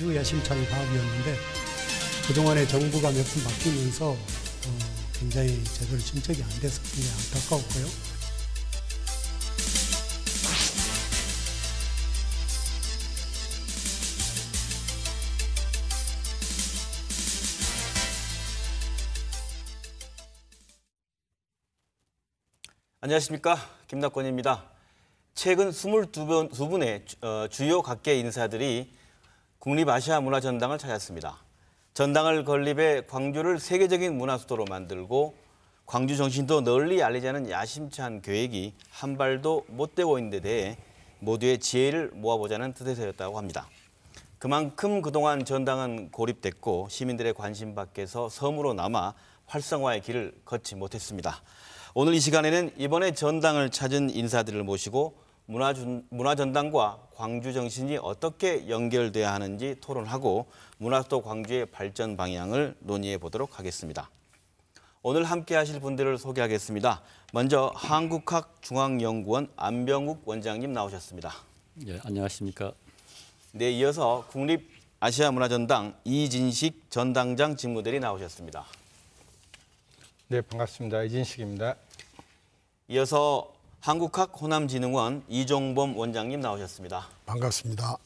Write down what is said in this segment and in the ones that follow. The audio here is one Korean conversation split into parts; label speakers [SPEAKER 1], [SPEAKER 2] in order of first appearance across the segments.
[SPEAKER 1] 아주 야심찬 사업이었는데 그동안에 정부가 몇 번 바뀌면서 굉장히 제대로 진척이 안 돼서 굉장히 안타까웠고요.
[SPEAKER 2] 안녕하십니까, 김낙권입니다. 최근 22분의 주요 각계 인사들이 국립아시아문화전당을 찾았습니다. 전당을 건립해 광주를 세계적인 문화수도로 만들고 광주 정신도 널리 알리자는 야심찬 계획이 한 발도 못 떼고 있는 데 대해 모두의 지혜를 모아보자는 뜻에서였다고 합니다. 그만큼 그동안 전당은 고립됐고 시민들의 관심 밖에서 섬으로 남아 활성화의 길을 걷지 못했습니다. 오늘 이 시간에는 이번에 전당을 찾은 인사들을 모시고 문화전당과 광주 정신이 어떻게 연결돼야 하는지 토론하고 문화수도 광주의 발전 방향을 논의해 보도록 하겠습니다. 오늘 함께 하실 분들을 소개하겠습니다. 먼저 한국학중앙연구원 안병욱 원장님 나오셨습니다.
[SPEAKER 3] 예, 안녕하십니까.
[SPEAKER 2] 네, 이어서 국립아시아문화전당 이진식 전당장 직무대리 나오셨습니다.
[SPEAKER 4] 네, 반갑습니다. 이진식입니다.
[SPEAKER 2] 이어서 한국학호남진흥원 이종범 원장님 나오셨습니다.
[SPEAKER 5] 반갑습니다.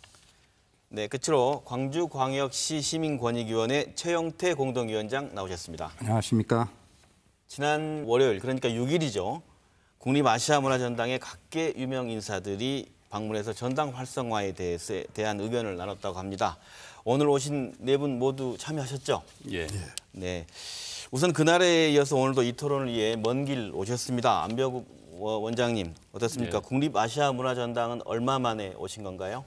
[SPEAKER 2] 네, 끝으로 광주광역시 시민권익위원회 최영태 공동위원장 나오셨습니다.
[SPEAKER 6] 안녕하십니까.
[SPEAKER 2] 지난 월요일, 그러니까 6일이죠. 국립아시아문화전당의 각계 유명 인사들이 방문해서 전당 활성화에 대한 의견을 나눴다고 합니다. 오늘 오신 네 분 모두 참여하셨죠?
[SPEAKER 3] 예.
[SPEAKER 2] 네. 우선 그날에 이어서 오늘도 이 토론을 위해 먼 길 오셨습니다. 안병욱 원장님, 어떻습니까?
[SPEAKER 3] 예.
[SPEAKER 2] 국립아시아문화전당은 얼마 만에 오신 건가요?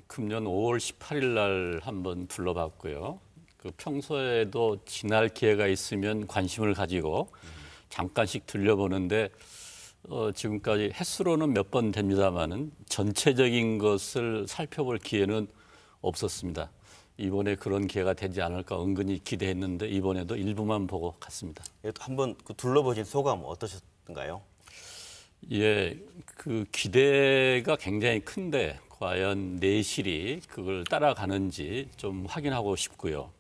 [SPEAKER 3] 금년 5월 18일 날 한번 둘러봤고요. 평소에도 지날 기회가 있으면 관심을 가지고 잠깐씩 들려보는데 지금까지 횟수로는 몇 번 됩니다만은 전체적인 것을 살펴볼 기회는 없었습니다. 이번에 그런 기회가 되지 않을까 은근히 기대했는데 이번에도 일부만 보고 갔습니다.
[SPEAKER 2] 한번 둘러보신 소감 어떠셨던가요?
[SPEAKER 3] 예, 기대가 굉장히 큰데 과연 내실이 그걸 따라가는지 좀 확인하고 싶고요.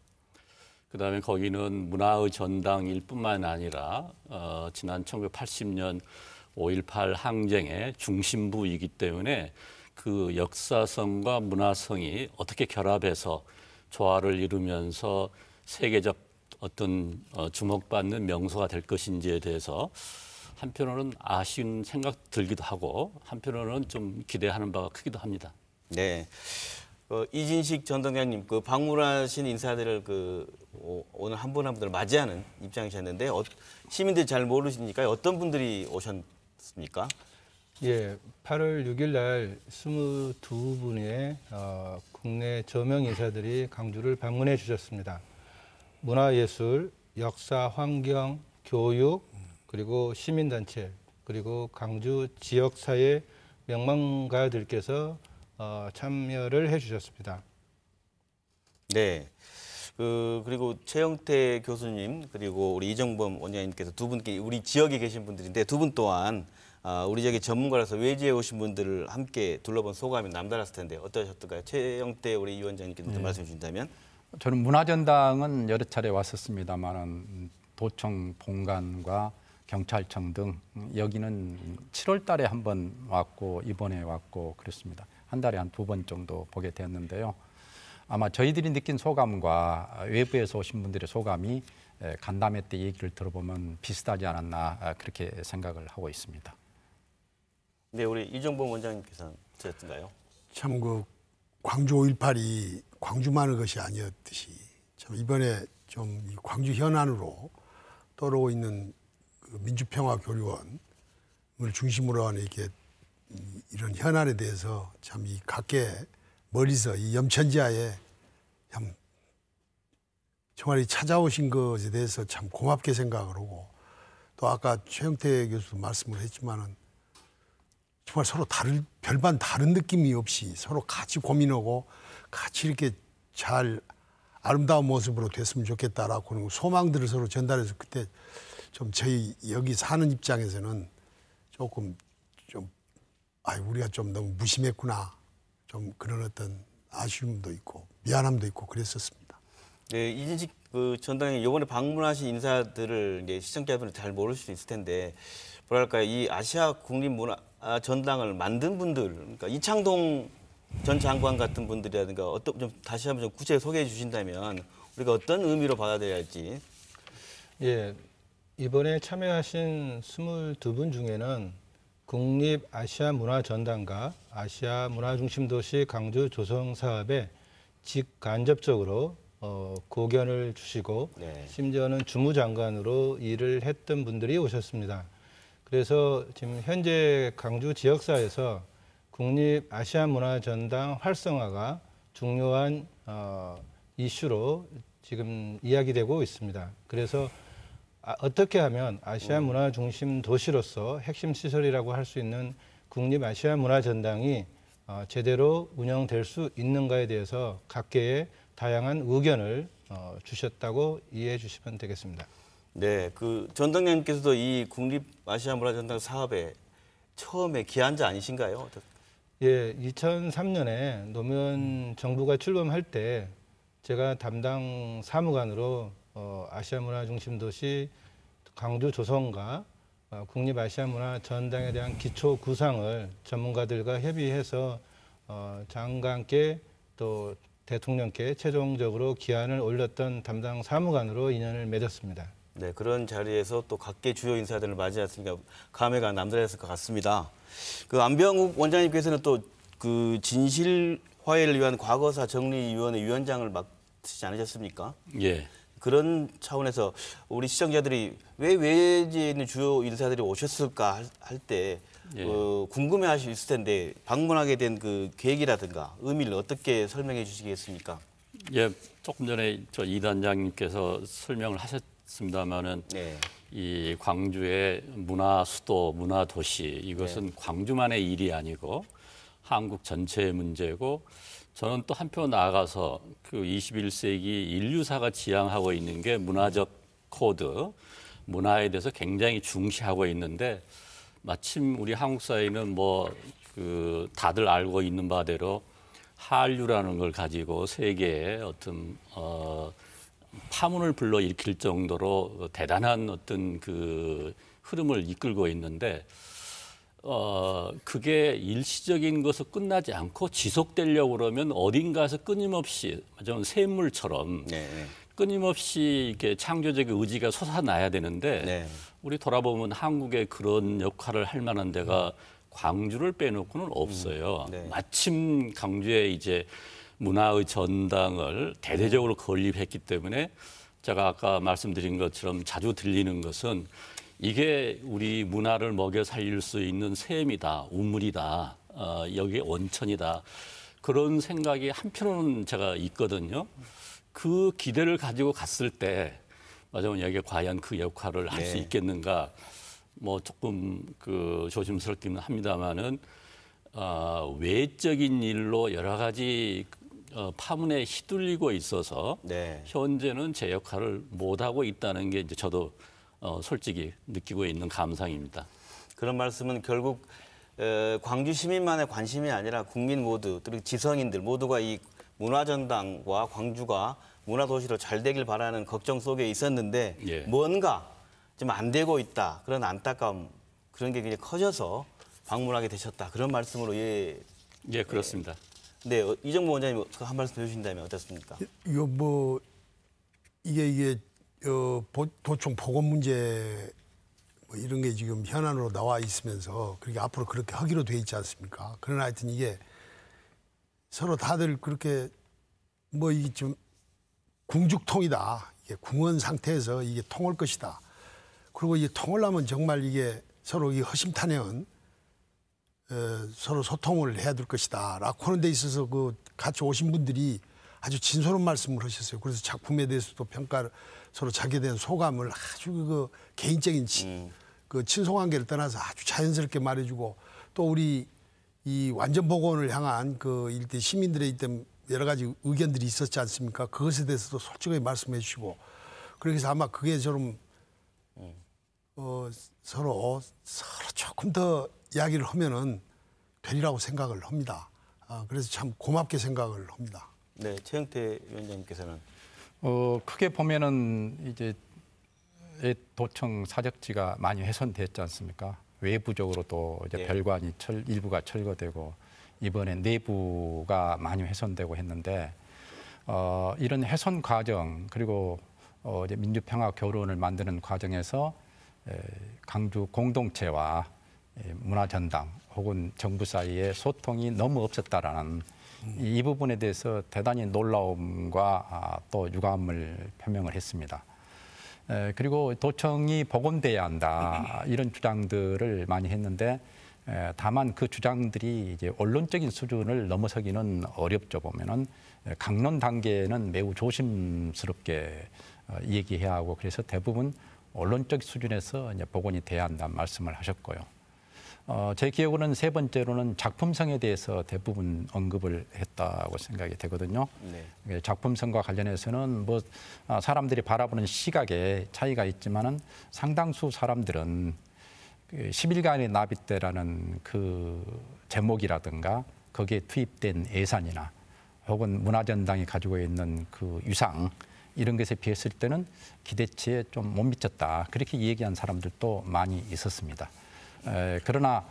[SPEAKER 3] 그다음에 거기는 문화의 전당일 뿐만 아니라 지난 1980년 5.18 항쟁의 중심부이기 때문에 그 역사성과 문화성이 어떻게 결합해서 조화를 이루면서 세계적 어떤 주목받는 명소가 될 것인지에 대해서 한편으로는 아쉬운 생각 들기도 하고 한편으로는 좀 기대하는 바가 크기도 합니다.
[SPEAKER 2] 네, 이진식 전당장님 방문하신 인사들을 오늘 한 분 한 분을 맞이하는 입장이셨는데 시민들이 잘 모르시니까 어떤 분들이 오셨습니까?
[SPEAKER 4] 예, 8월 6일 날 22분의 국내 저명 인사들이 광주를 방문해 주셨습니다. 문화예술, 역사, 환경, 교육, 그리고 시민단체, 그리고 광주 지역사회 명망가들께서 참여를 해 주셨습니다. 네.
[SPEAKER 2] 그리고 최영태 교수님 그리고 우리 이종범 원장님께서 두 분께 우리 지역에 계신 분들인데 두 분 또한 우리 지역의 전문가라서 외지에 오신 분들을 함께 둘러본 소감이 남달랐을 텐데 어떠셨던가요? 최영태 우리 위원장님께서 말씀해 주신다면.
[SPEAKER 6] 저는 문화전당은 여러 차례 왔었습니다만 도청 본관과 경찰청 등 여기는 7월 달에 한 번 왔고 이번에 왔고 그렇습니다. 한 달에 한 2번 정도 보게 되었는데요. 아마 저희들이 느낀 소감과 외부에서 오신 분들의 소감이 간담회 때 얘기를 들어보면 비슷하지 않았나 그렇게 생각을 하고 있습니다.
[SPEAKER 2] 네, 우리 이종범 원장님께서는 어떠셨던가요?
[SPEAKER 5] 참 광주 5.18이 광주만의 것이 아니었듯이 참 이번에 좀 이 광주 현안으로 떠오르고 있는 민주평화교류원을 중심으로 하는 이렇게 이런 현안에 대해서 참 이 각계 멀리서 이 염천지하에 참 정말 찾아오신 것에 대해서 참 고맙게 생각을 하고 또 아까 최영태 교수도 말씀을 했지만은 정말 서로 별반 다른 느낌이 없이 서로 같이 고민하고 같이 이렇게 잘 아름다운 모습으로 됐으면 좋겠다라고 하는 소망들을 서로 전달해서 그때 좀 저희 여기 사는 입장에서는 조금 우리가 좀 너무 무심했구나 좀 그런 어떤 아쉬움도 있고 미안함도 있고 그랬었습니다.
[SPEAKER 2] 네, 이진식 그 전당에 이번에 방문하신 인사들을 이제 시청자분들 잘 모를 수도 있을 텐데 뭐랄까요, 이 아시아 국립문화 전당을 만든 분들, 그러니까 이창동 전 장관 같은 분들이라든가 어떤 좀 다시 한번 좀 구체적으로 소개해 주신다면 우리가 어떤 의미로 받아들여야 할지.
[SPEAKER 4] 예, 이번에 참여하신 22분 중에는 국립 아시아 문화 전당과 아시아 문화 중심 도시 강주 조성 사업에 직간접적으로 고견을 주시고
[SPEAKER 2] 네.
[SPEAKER 4] 심지어는 주무장관으로 일을 했던 분들이 오셨습니다. 그래서 지금 현재 강주 지역사에서 국립 아시아 문화 전당 활성화가 중요한 이슈로 지금 이야기되고 있습니다. 그래서 어떻게 하면 아시아 문화 중심 도시로서 핵심 시설이라고 할 수 있는 국립 아시아 문화 전당이 제대로 운영될 수 있는가에 대해서 각계의 다양한 의견을 주셨다고 이해해 주시면 되겠습니다.
[SPEAKER 2] 네, 그 전당님께서도 이 국립 아시아 문화 전당 사업에 처음에 기한자 아니신가요?
[SPEAKER 4] 예, 2003년에 노무현 정부가 출범할 때 제가 담당 사무관으로 아시아 문화 중심 도시 강주 조성과 국립 아시아 문화 전당에 대한 기초 구상을 전문가들과 협의해서 장관께 또 대통령께 최종적으로 기한을 올렸던 담당 사무관으로 인연을 맺었습니다.
[SPEAKER 2] 네, 그런 자리에서 또 각계 주요 인사들을 맞이했으니까 감회가 남다르셨을 것 같습니다. 그 안병욱 원장님께서는 또 그 진실 화해를 위한 과거사 정리위원회 위원장을 맡으시지 않으셨습니까?
[SPEAKER 3] 예.
[SPEAKER 2] 그런 차원에서 우리 시청자들이 왜 외지에 있는 주요 인사들이 오셨을까 할 때
[SPEAKER 3] 예.
[SPEAKER 2] 궁금해하실 수 있을 텐데 방문하게 된 그 계획이라든가 의미를 어떻게 설명해 주시겠습니까?
[SPEAKER 3] 예, 조금 전에 저 이 단장님께서 설명을 하셨습니다마는
[SPEAKER 2] 네.
[SPEAKER 3] 이 광주의 문화 수도, 문화 도시 이것은 광주만의 일이 아니고 한국 전체의 문제고 저는 또 한편 나아가서 그 21세기 인류사가 지향하고 있는 게 문화적 코드, 문화에 대해서 굉장히 중시하고 있는데 마침 우리 한국 사회는 뭐 그 다들 알고 있는 바대로 한류라는 걸 가지고 세계에 어떤 파문을 불러일으킬 정도로 대단한 어떤 그 흐름을 이끌고 있는데 그게 일시적인 것으로 끝나지 않고 지속되려고 그러면 어딘가에서 끊임없이 좀 샘물처럼 끊임없이 이렇게 창조적 의지가 솟아나야 되는데 우리 돌아보면 한국의 그런 역할을 할 만한 데가 광주를 빼놓고는 없어요. 마침 광주에 이제 문화의 전당을 대대적으로 건립했기 때문에 제가 아까 말씀드린 것처럼 자주 들리는 것은 이게 우리 문화를 먹여 살릴 수 있는 샘이다, 우물이다, 여기 원천이다. 그런 생각이 한편으로는 제가 있거든요. 그 기대를 가지고 갔을 때 맞아요. 여기에 과연 그 역할을 할 수 있겠는가? 뭐 조금 그 조심스럽기는 합니다만은 외적인 일로 여러 가지 파문에 휘둘리고 있어서 현재는 제 역할을 못하고 있다는 게 이제 저도 솔직히 느끼고 있는 감상입니다.
[SPEAKER 2] 그런 말씀은 결국 광주 시민만의 관심이 아니라 국민 모두, 그리고 지성인들 모두가 이 문화전당과 광주가 문화도시로 잘 되길 바라는 걱정 속에 있었는데 뭔가 좀 안 되고 있다. 그런 안타까움, 그런 게 굉장히 커져서 방문하게 되셨다. 그런 말씀으로
[SPEAKER 3] 예, 그렇습니다.
[SPEAKER 2] 네, 이정무 원장님 한 말씀 해주신다면 어떻습니까?
[SPEAKER 5] 이거 뭐 이게 도청 보건 문제 뭐 이런 게 지금 현안으로 나와 있으면서 그렇게 앞으로 그렇게 하기로 돼 있지 않습니까? 그러나 하여튼 이게 서로 다들 그렇게 뭐 이게 좀 궁죽통이다. 이게 궁원 상태에서 이게 통할 것이다. 그리고 이게 통하려면 정말 이게 서로 이 허심탄회한 서로 소통을 해야 될 것이다. 라고 하는 데 있어서 그 같이 오신 분들이 아주 진솔한 말씀을 하셨어요. 그래서 작품에 대해서도 평가를 서로 자기에 대한 소감을 아주 그 개인적인 그 친소관계를 떠나서 아주 자연스럽게 말해주고 또 우리 이 완전복원을 향한 그 일대 시민들의 있던 여러 가지 의견들이 있었지 않습니까? 그것에 대해서도 솔직하게 말씀해 주시고 그래서 아마 그게 좀 서로 조금 더 이야기를 하면은 되리라고 생각을 합니다. 그래서 참 고맙게 생각을 합니다.
[SPEAKER 2] 네, 최영태 위원장님께서는
[SPEAKER 6] 크게 보면은 이제 도청 사적지가 많이 훼손됐지 않습니까? 외부적으로 또 이제
[SPEAKER 2] 네.
[SPEAKER 6] 별관이 일부가 철거되고 이번에 내부가 많이 훼손되고 했는데 이런 훼손 과정 그리고 이제 민주평화 교론을 만드는 과정에서 강주 공동체와 문화전당 혹은 정부 사이의 소통이 너무 없었다라는 이 부분에 대해서 대단히 놀라움과 또 유감을 표명을 했습니다. 그리고 도청이 복원돼야 한다 이런 주장들을 많이 했는데 다만 그 주장들이 이제 언론적인 수준을 넘어서기는 어렵죠. 보면은 강론 단계는 매우 조심스럽게 얘기해야 하고 그래서 대부분 언론적 수준에서 이제 복원이 돼야 한다는 말씀을 하셨고요. 제 기억으로는 세 번째로는 작품성에 대해서 대부분 언급을 했다고 생각이 되거든요.
[SPEAKER 2] 네.
[SPEAKER 6] 작품성과 관련해서는 뭐 사람들이 바라보는 시각에 차이가 있지만은 상당수 사람들은 10일간의 나비 때라는 그 제목이라든가 거기에 투입된 예산이나 혹은 문화전당이 가지고 있는 그 유상 이런 것에 비했을 때는 기대치에 좀 못 미쳤다. 그렇게 얘기한 사람들도 많이 있었습니다. 그러나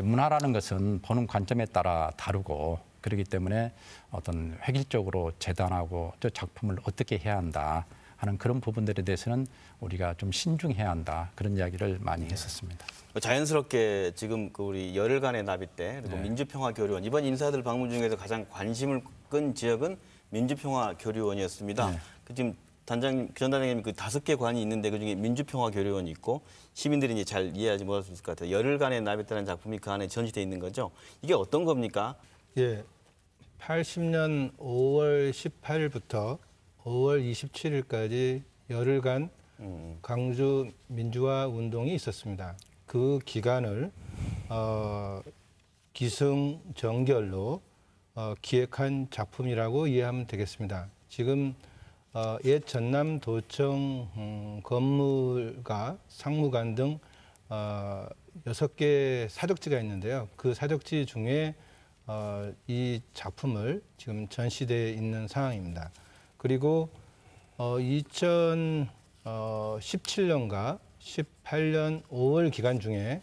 [SPEAKER 6] 문화라는 것은 보는 관점에 따라 다르고 그렇기 때문에 어떤 획일적으로 재단하고 저 작품을 어떻게 해야 한다 하는 그런 부분들에 대해서는 우리가 좀 신중해야 한다 그런 이야기를 많이 했었습니다.
[SPEAKER 2] 자연스럽게 지금 그 우리 열흘간의 나비 때 그리고 민주평화교류원 이번 인사들 방문 중에서 가장 관심을 끈 지역은 민주평화교류원이었습니다. 그 지금 전단장님 그 5개 관이 있는데 그중에 민주평화교류원이 있고 시민들이 이제 잘 이해하지 못할 수 있을 것 같아요. 열흘간의 나비 때라는 작품이 그 안에 전시돼 있는 거죠. 이게 어떤 겁니까?
[SPEAKER 4] 예, 80년 5월 18일부터 5월 27일까지 열흘간 광주 민주화 운동이 있었습니다. 그 기간을 기승전결로 기획한 작품이라고 이해하면 되겠습니다. 지금 옛 전남도청 건물과 상무관 등 6개 사적지가 있는데요. 그 사적지 중에 이 작품을 지금 전시되어 있는 상황입니다. 그리고 2017년과 18년 5월 기간 중에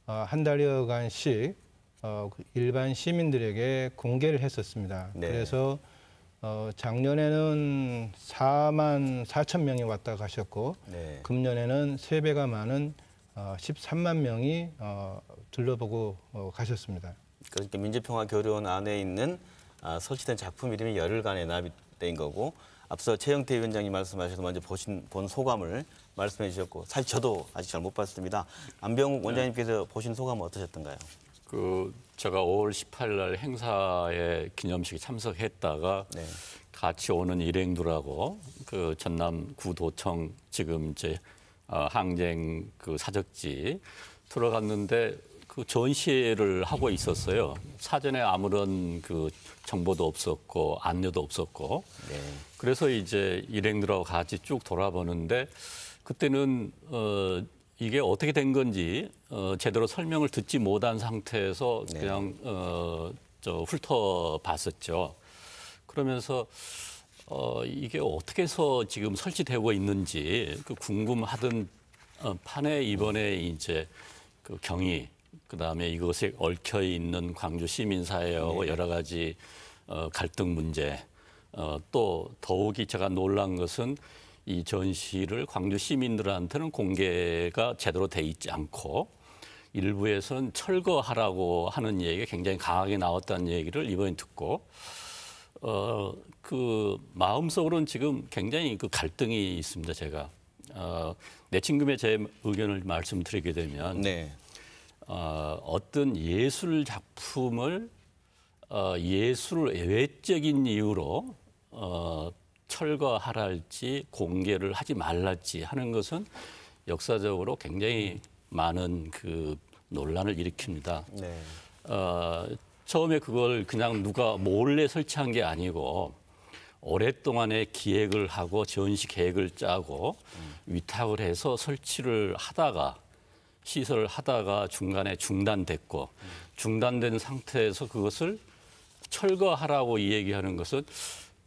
[SPEAKER 4] 한 달여간씩 일반 시민들에게 공개를 했었습니다.
[SPEAKER 2] 네.
[SPEAKER 4] 그래서 작년에는 4만 4천 명이 왔다 가셨고
[SPEAKER 2] 네.
[SPEAKER 4] 금년에는 3배가 많은 13만 명이 둘러보고 가셨습니다.
[SPEAKER 2] 그러니까 민주평화교류원 안에 있는 설치된 작품 이름이 열흘간의 나비때인 거고 앞서 최영태 위원장님 말씀하셔서 먼저 본 소감을 말씀해 주셨고 사실 저도 아직 잘 못 봤습니다. 안병욱 원장님께서 보신 소감은 어떠셨던가요?
[SPEAKER 3] 제가 5월 18일 날 행사에 기념식에 참석했다가
[SPEAKER 2] 네.
[SPEAKER 3] 같이 오는 일행들하고 그 전남 구도청 지금 이제 항쟁 그 사적지 들어갔는데 그 전시회를 하고 있었어요. 사전에 아무런 그 정보도 없었고 안내도 없었고.
[SPEAKER 2] 네.
[SPEAKER 3] 그래서 이제 일행들하고 같이 쭉 돌아보는데 그때는 이게 어떻게 된 건지 제대로 설명을 듣지 못한 상태에서
[SPEAKER 2] 네.
[SPEAKER 3] 그냥 훑어봤었죠. 그러면서 이게 어떻게 해서 지금 설치되고 있는지 그 궁금하던 판에 이번에 이제 그 경위 그다음에 이것에 얽혀 있는 광주 시민사회하고 여러 가지 갈등 문제 또 더욱이 제가 놀란 것은 이 전시를 광주 시민들한테는 공개가 제대로 돼 있지 않고 일부에서는 철거하라고 하는 얘기가 굉장히 강하게 나왔다는 얘기를 이번에 듣고 그 마음속으로는 지금 굉장히 그 갈등이 있습니다. 제가 내친금에 제 의견을 말씀드리게 되면
[SPEAKER 2] 네.
[SPEAKER 3] 어떤 예술 작품을 예술 외적인 이유로 철거하랄지 공개를 하지 말랄지 하는 것은 역사적으로 굉장히 많은 그 논란을 일으킵니다.
[SPEAKER 2] 네.
[SPEAKER 3] 처음에 그걸 그냥 누가 몰래 설치한 게 아니고 오랫동안의 기획을 하고 전시 계획을 짜고 위탁을 해서 설치를 하다가 시설을 하다가 중간에 중단됐고 중단된 상태에서 그것을 철거하라고 이 얘기하는 것은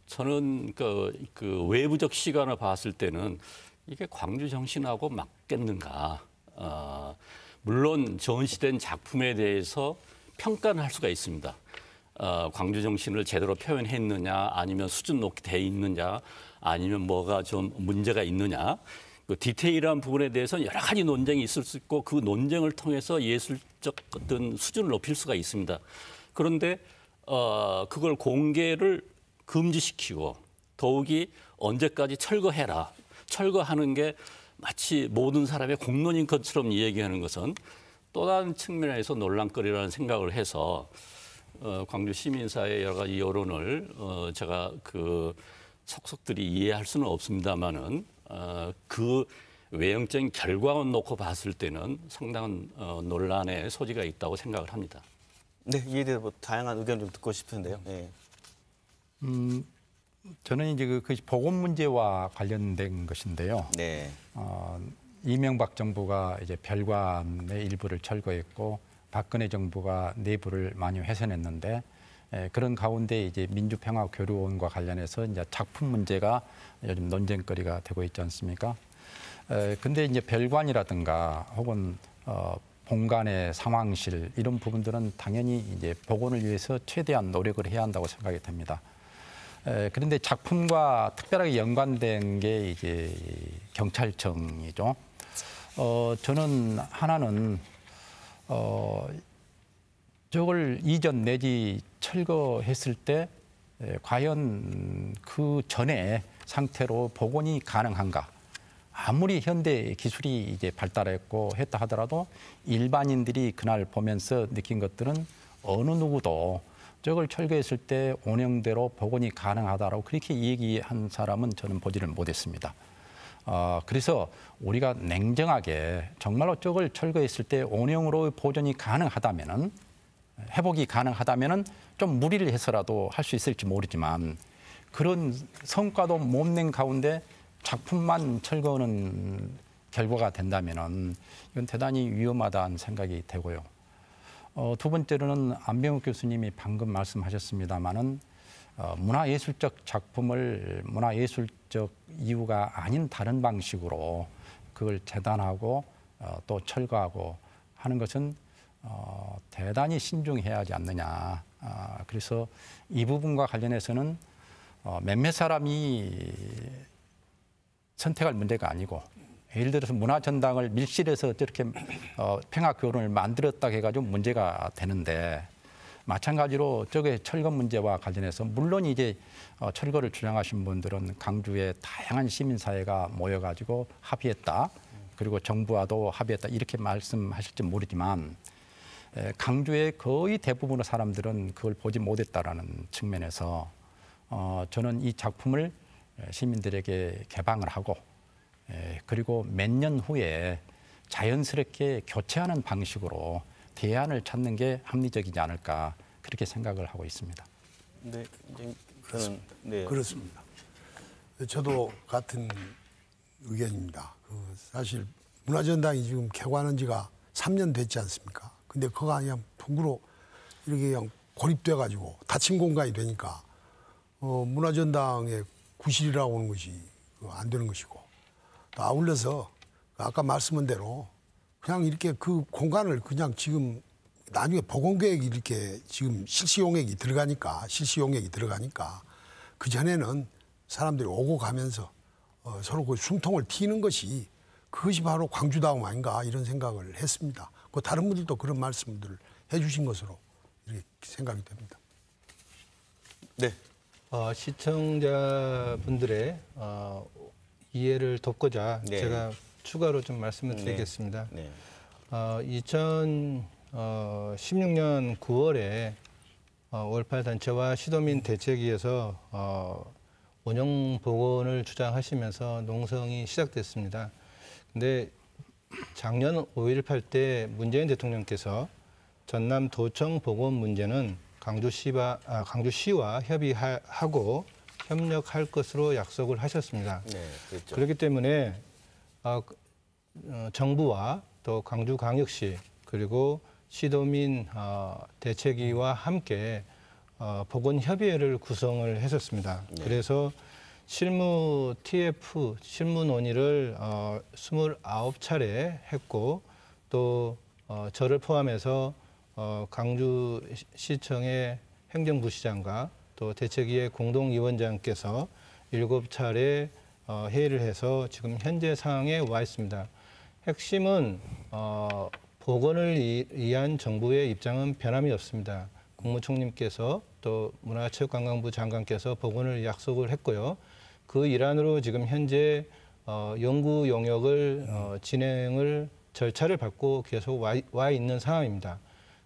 [SPEAKER 3] 저는 그 외부적 시간을 봤을 때는 이게 광주 정신하고 맞겠는가. 물론 전시된 작품에 대해서 평가는 할 수가 있습니다. 광주 정신을 제대로 표현했느냐, 아니면 수준 높게 돼 있느냐, 아니면 뭐가 좀 문제가 있느냐. 그 디테일한 부분에 대해서는 여러 가지 논쟁이 있을 수 있고 그 논쟁을 통해서 예술적 어떤 수준을 높일 수가 있습니다. 그런데 그걸 공개를 금지시키고 더욱이 언제까지 철거해라. 철거하는 게 마치 모든 사람의 공론인 것처럼 얘기하는 것은 또 다른 측면에서 논란거리라는 생각을 해서 광주 시민사회의 여러 가지 여론을 제가 그 속속들이 이해할 수는 없습니다만은 그 외형적인 결과만 놓고 봤을 때는 상당한 논란의 소지가 있다고 생각을 합니다.
[SPEAKER 2] 네, 이에 대해서 뭐 다양한 의견 좀 듣고 싶은데요. 네.
[SPEAKER 6] 저는 이제 그 보건 문제와 관련된 것인데요.
[SPEAKER 2] 네.
[SPEAKER 6] 이명박 정부가 이제 별관의 일부를 철거했고 박근혜 정부가 내부를 많이 훼손했는데 그런 가운데 이제 민주평화교류원과 관련해서 이제 작품 문제가 요즘 논쟁거리가 되고 있지 않습니까? 근데 이제 별관이라든가 혹은 본관의 상황실 이런 부분들은 당연히 이제 복원을 위해서 최대한 노력을 해야 한다고 생각이 됩니다. 그런데 작품과 특별하게 연관된 게 이제 경찰청이죠. 저는 하나는 저걸 이전 내지 철거했을 때 과연 그 전에 상태로 복원이 가능한가? 아무리 현대 기술이 이제 발달했고 했다 하더라도 일반인들이 그날 보면서 느낀 것들은 어느 누구도 저걸 철거했을 때 원형대로 복원이 가능하다라고 그렇게 얘기한 사람은 저는 보지를 못했습니다. 그래서 우리가 냉정하게 정말로 저걸 철거했을 때 원형으로 보존이 가능하다면은 회복이 가능하다면은 좀 무리를 해서라도 할 수 있을지 모르지만 그런 성과도 못 낸 가운데 작품만 철거하는 결과가 된다면은 이건 대단히 위험하다는 생각이 되고요. 두 번째로는 안병욱 교수님이 방금 말씀하셨습니다마는 문화예술적 작품을 문화예술적 이유가 아닌 다른 방식으로 그걸 재단하고 또 철거하고 하는 것은 대단히 신중해야 하지 않느냐. 그래서 이 부분과 관련해서는 몇몇 사람이 선택할 문제가 아니고 예를 들어서 문화전당을 밀실해서 저렇게 평화교론을 만들었다 해가지고 문제가 되는데 마찬가지로 저게 철거 문제와 관련해서 물론 이제 철거를 주장하신 분들은 강주의 다양한 시민사회가 모여가지고 합의했다. 그리고 정부와도 합의했다. 이렇게 말씀하실지 모르지만 강주의 거의 대부분의 사람들은 그걸 보지 못했다라는 측면에서 저는 이 작품을 시민들에게 개방을 하고 그리고 몇 년 후에 자연스럽게 교체하는 방식으로 대안을 찾는 게 합리적이지 않을까 그렇게 생각을 하고 있습니다.
[SPEAKER 2] 네, 저는 네.
[SPEAKER 5] 그렇습니다. 저도 같은 의견입니다. 사실 문화전당이 지금 개관한 지가 3년 됐지 않습니까? 근데 그거 그냥 풍구로 이렇게 그냥 고립돼가지고 닫힌 공간이 되니까 문화전당의 구실이라고 하는 것이 안 되는 것이고 또 아울러서 아까 말씀한 대로 그냥 이렇게 그 공간을 그냥 지금 나중에 복원계획이 이렇게 지금 실시용액이 들어가니까 그 전에는 사람들이 오고 가면서 서로 그 숨통을 튀는 것이 그것이 바로 광주다움 아닌가 이런 생각을 했습니다. 그 다른 분들도 그런 말씀들을 해주신 것으로 이렇게 생각이 됩니다.
[SPEAKER 2] 네.
[SPEAKER 4] 시청자분들의 이해를 돕고자
[SPEAKER 2] 네.
[SPEAKER 4] 제가 추가로 좀 말씀을 드리겠습니다.
[SPEAKER 2] 네.
[SPEAKER 4] 2016년 9월에 5.18 단체와 시도민 대책위에서 원형 복원을 주장하시면서 농성이 시작됐습니다. 근데 작년 5.18 때 문재인 대통령께서 전남 도청 복원 문제는 강주시와 협의하고 협력할 것으로 약속을 하셨습니다.
[SPEAKER 2] 네, 그렇죠.
[SPEAKER 4] 그렇기 때문에 정부와 또 강주광역시 그리고 시도민 대책위와 함께 보건협의회를 구성을 했었습니다. 그래서 실무 TF, 실무 논의를 29차례 했고 또 저를 포함해서 광주시청의 행정부시장과 또 대책위의 공동위원장께서 7차례 회의를 해서 지금 현재 상황에 와 있습니다. 핵심은 보건을 위한 정부의 입장은 변함이 없습니다. 국무총리님께서 또 문화체육관광부 장관께서 보건을 약속을 했고요. 그 일환으로 지금 현재 연구 용역을 진행을 절차를 밟고 계속 와 있는 상황입니다.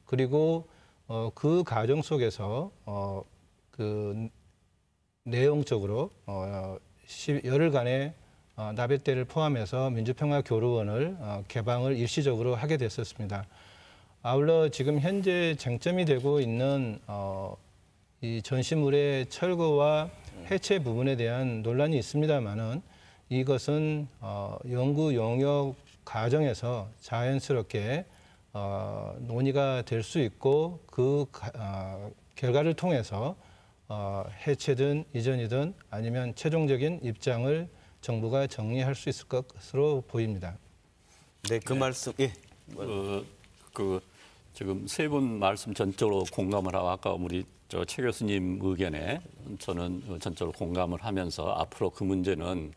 [SPEAKER 4] 그리고 그 과정 속에서 그 내용적으로 열흘간의 나베떼를 포함해서 민주평화교류원을 개방을 일시적으로 하게 됐었습니다. 아울러 지금 현재 쟁점이 되고 있는 이 전시물의 철거와 해체 부분에 대한 논란이 있습니다만은 이것은 연구 용역 과정에서 자연스럽게 논의가 될 수 있고 그 결과를 통해서 해체든 이전이든 아니면 최종적인 입장을 정부가 정리할 수 있을 것으로 보입니다.
[SPEAKER 2] 네, 그 말씀. 예.
[SPEAKER 3] 지금 세 분 말씀 전적으로 공감을 하고 아까 우리 최 교수님 의견에 저는 전적으로 공감을 하면서 앞으로 그 문제는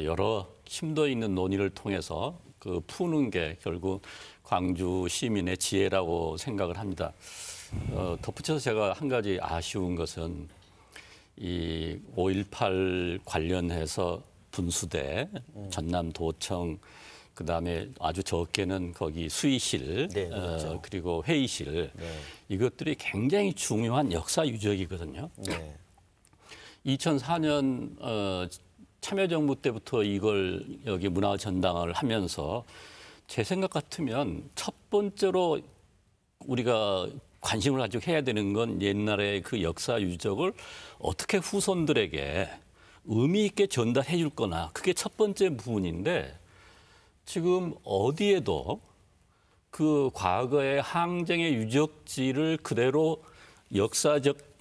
[SPEAKER 3] 여러 심도 있는 논의를 통해서 그 푸는 게 결국 광주 시민의 지혜라고 생각을 합니다. 덧붙여서 제가 한 가지 아쉬운 것은 이 5.18 관련해서 분수대, 전남도청, 그다음에 아주 적게는 거기 수의실,
[SPEAKER 2] 네, 그렇죠.
[SPEAKER 3] 그리고 회의실,
[SPEAKER 2] 네.
[SPEAKER 3] 이것들이 굉장히 중요한 역사 유적이거든요.
[SPEAKER 2] 네.
[SPEAKER 3] 2004년 참여정부 때부터 이걸 여기 문화전당을 하면서 제 생각 같으면 첫 번째로 우리가 관심을 가지고 해야 되는 건 옛날의 그 역사 유적을 어떻게 후손들에게 의미 있게 전달해 줄 거나 그게 첫 번째 부분인데 지금 어디에도 그 과거의 항쟁의 유적지를 그대로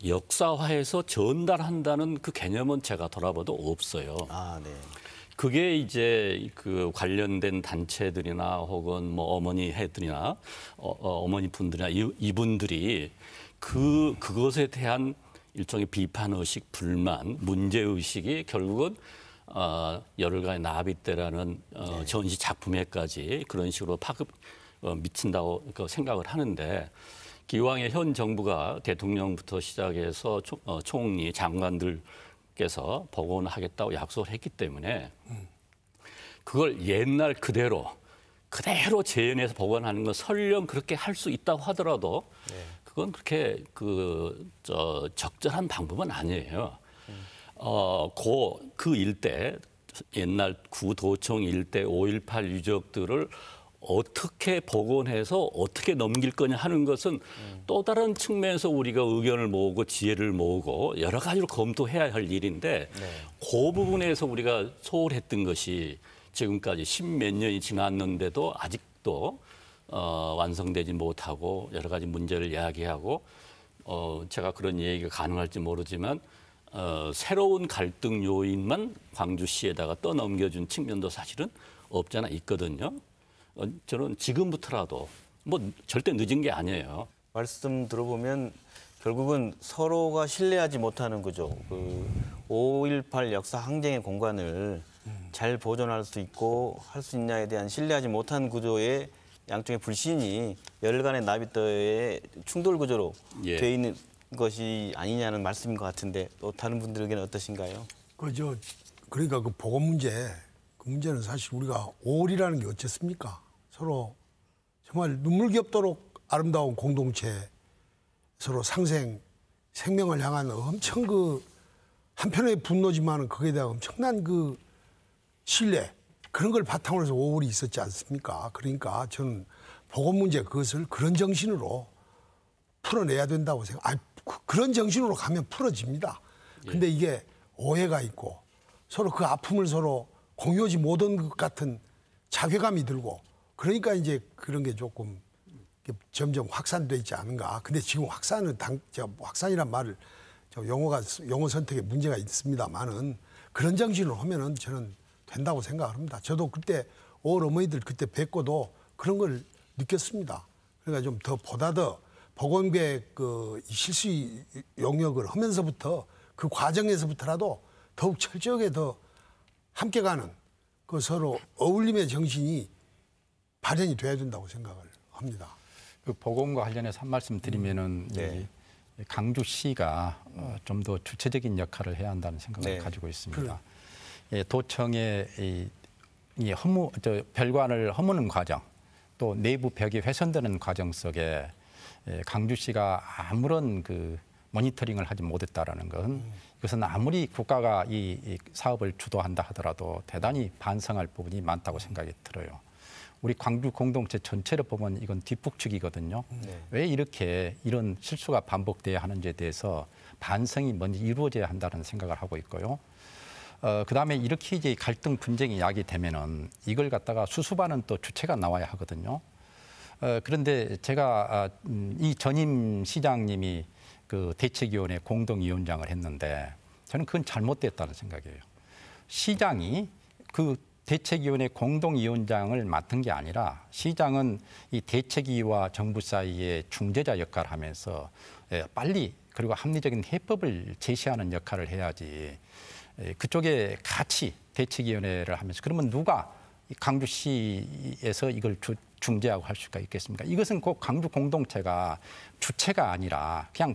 [SPEAKER 3] 역사화해서 전달한다는 그 개념은 제가 돌아봐도 없어요.
[SPEAKER 2] 아, 네.
[SPEAKER 3] 그게 이제 그 관련된 단체들이나 혹은 뭐 어머니 해들이나 어머니 분들이나 이분들이 그것에 대한 일종의 비판 의식, 불만, 문제 의식이 결국은 열흘간의 나비떼라는 전시 작품에까지 그런 식으로 파급 미친다고 생각을 하는데 기왕에 현 정부가 대통령부터 시작해서 총리, 장관들께서 복원하겠다고 약속을 했기 때문에 그걸 옛날 그대로 재현해서 복원하는 건 설령 그렇게 할 수 있다고 하더라도 그건 그렇게 적절한 방법은 아니에요. 그 일대 옛날 구도청 일대 5.18 유적들을 어떻게 복원해서 어떻게 넘길 거냐 하는 것은 또 다른 측면에서 우리가 의견을 모으고 지혜를 모으고 여러 가지로 검토해야 할 일인데 그 부분에서 우리가 소홀했던 것이 지금까지 10몇 년이 지났는데도 아직도 완성되지 못하고 여러 가지 문제를 이야기하고 제가 그런 얘기가 가능할지 모르지만 새로운 갈등 요인만 광주시에다가 떠넘겨준 측면도 사실은 없잖아 있거든요. 저는 지금부터라도 뭐 절대 늦은 게 아니에요.
[SPEAKER 2] 말씀 들어보면 결국은 서로가 신뢰하지 못하는 구조, 그 5.18 역사 항쟁의 공간을 잘 보존할 수 있고 할 수 있냐에 대한 신뢰하지 못한 구조의 양쪽의 불신이 열간의 나비떠의 충돌 구조로 돼 있는 것이 아니냐는 말씀인 것 같은데 또 다른 분들에게는 어떠신가요?
[SPEAKER 5] 그러니까 그 보건 문제, 그 문제는 사실 우리가 5월이라는 게 어쨌습니까? 서로 정말 눈물겹도록 아름다운 공동체, 서로 생명을 향한 엄청 그 한편의 분노지만은 거기에 대한 엄청난 그 신뢰, 그런 걸 바탕으로 해서 5월이 있었지 않습니까? 그러니까 저는 보건 문제 그것을 그런 정신으로 풀어내야 된다고 그런 정신으로 가면 풀어집니다. 근데 이게 오해가 있고 서로 그 아픔을 서로 공유하지 못한 것 같은 자괴감이 들고 그러니까 이제 그런 게 조금 점점 확산돼 있지 않은가. 근데 지금 확산은 확산이란 말을 용어 선택에 문제가 있습니다만은 그런 정신으로 하면은 저는 된다고 생각합니다. 저도 그때 어머니들 그때 뵙고도 그런 걸 느꼈습니다. 그러니까 좀 더 보다 더 보건계획 그 실수 용역을 하면서부터 그 과정에서부터라도 더욱 철저하게 더 함께 가는 그 서로 어울림의 정신이 발현이 돼야 된다고 생각을 합니다.
[SPEAKER 6] 그 보건과 관련해서 한 말씀 드리면은
[SPEAKER 2] 네.
[SPEAKER 6] 이 강주시가 좀 더 주체적인 역할을 해야 한다는 생각을
[SPEAKER 2] 네.
[SPEAKER 6] 가지고 있습니다. 예, 도청의 이 별관을 허무는 과정, 또 내부 벽이 훼손되는 과정 속에 강주시가 아무런 그 모니터링을 하지 못했다라는 건 이것은 아무리 국가가 이 사업을 주도한다 하더라도 대단히 반성할 부분이 많다고 생각이 들어요. 우리 광주 공동체 전체를 보면 이건 뒷북축이거든요. 왜 이렇게 이런 실수가 반복돼야 하는지에 대해서 반성이 먼저 이루어져야 한다는 생각을 하고 있고요. 그다음에 이렇게 이제 갈등 분쟁이 야기되면은 이걸 갖다가 수습하는 또 주체가 나와야 하거든요. 그런데 제가 이 전임 시장님이 그 대책위원회 공동위원장을 했는데 저는 그건 잘못됐다는 생각이에요. 시장이 그 대책위원회 공동위원장을 맡은 게 아니라 시장은 이 대책위와 정부 사이에 중재자 역할을 하면서 빨리 그리고 합리적인 해법을 제시하는 역할을 해야지 그쪽에 같이 대책위원회를 하면서 그러면 누가 강주시에서 이걸 중재하고 할 수가 있겠습니까? 이것은 꼭 강주 공동체가 주체가 아니라 그냥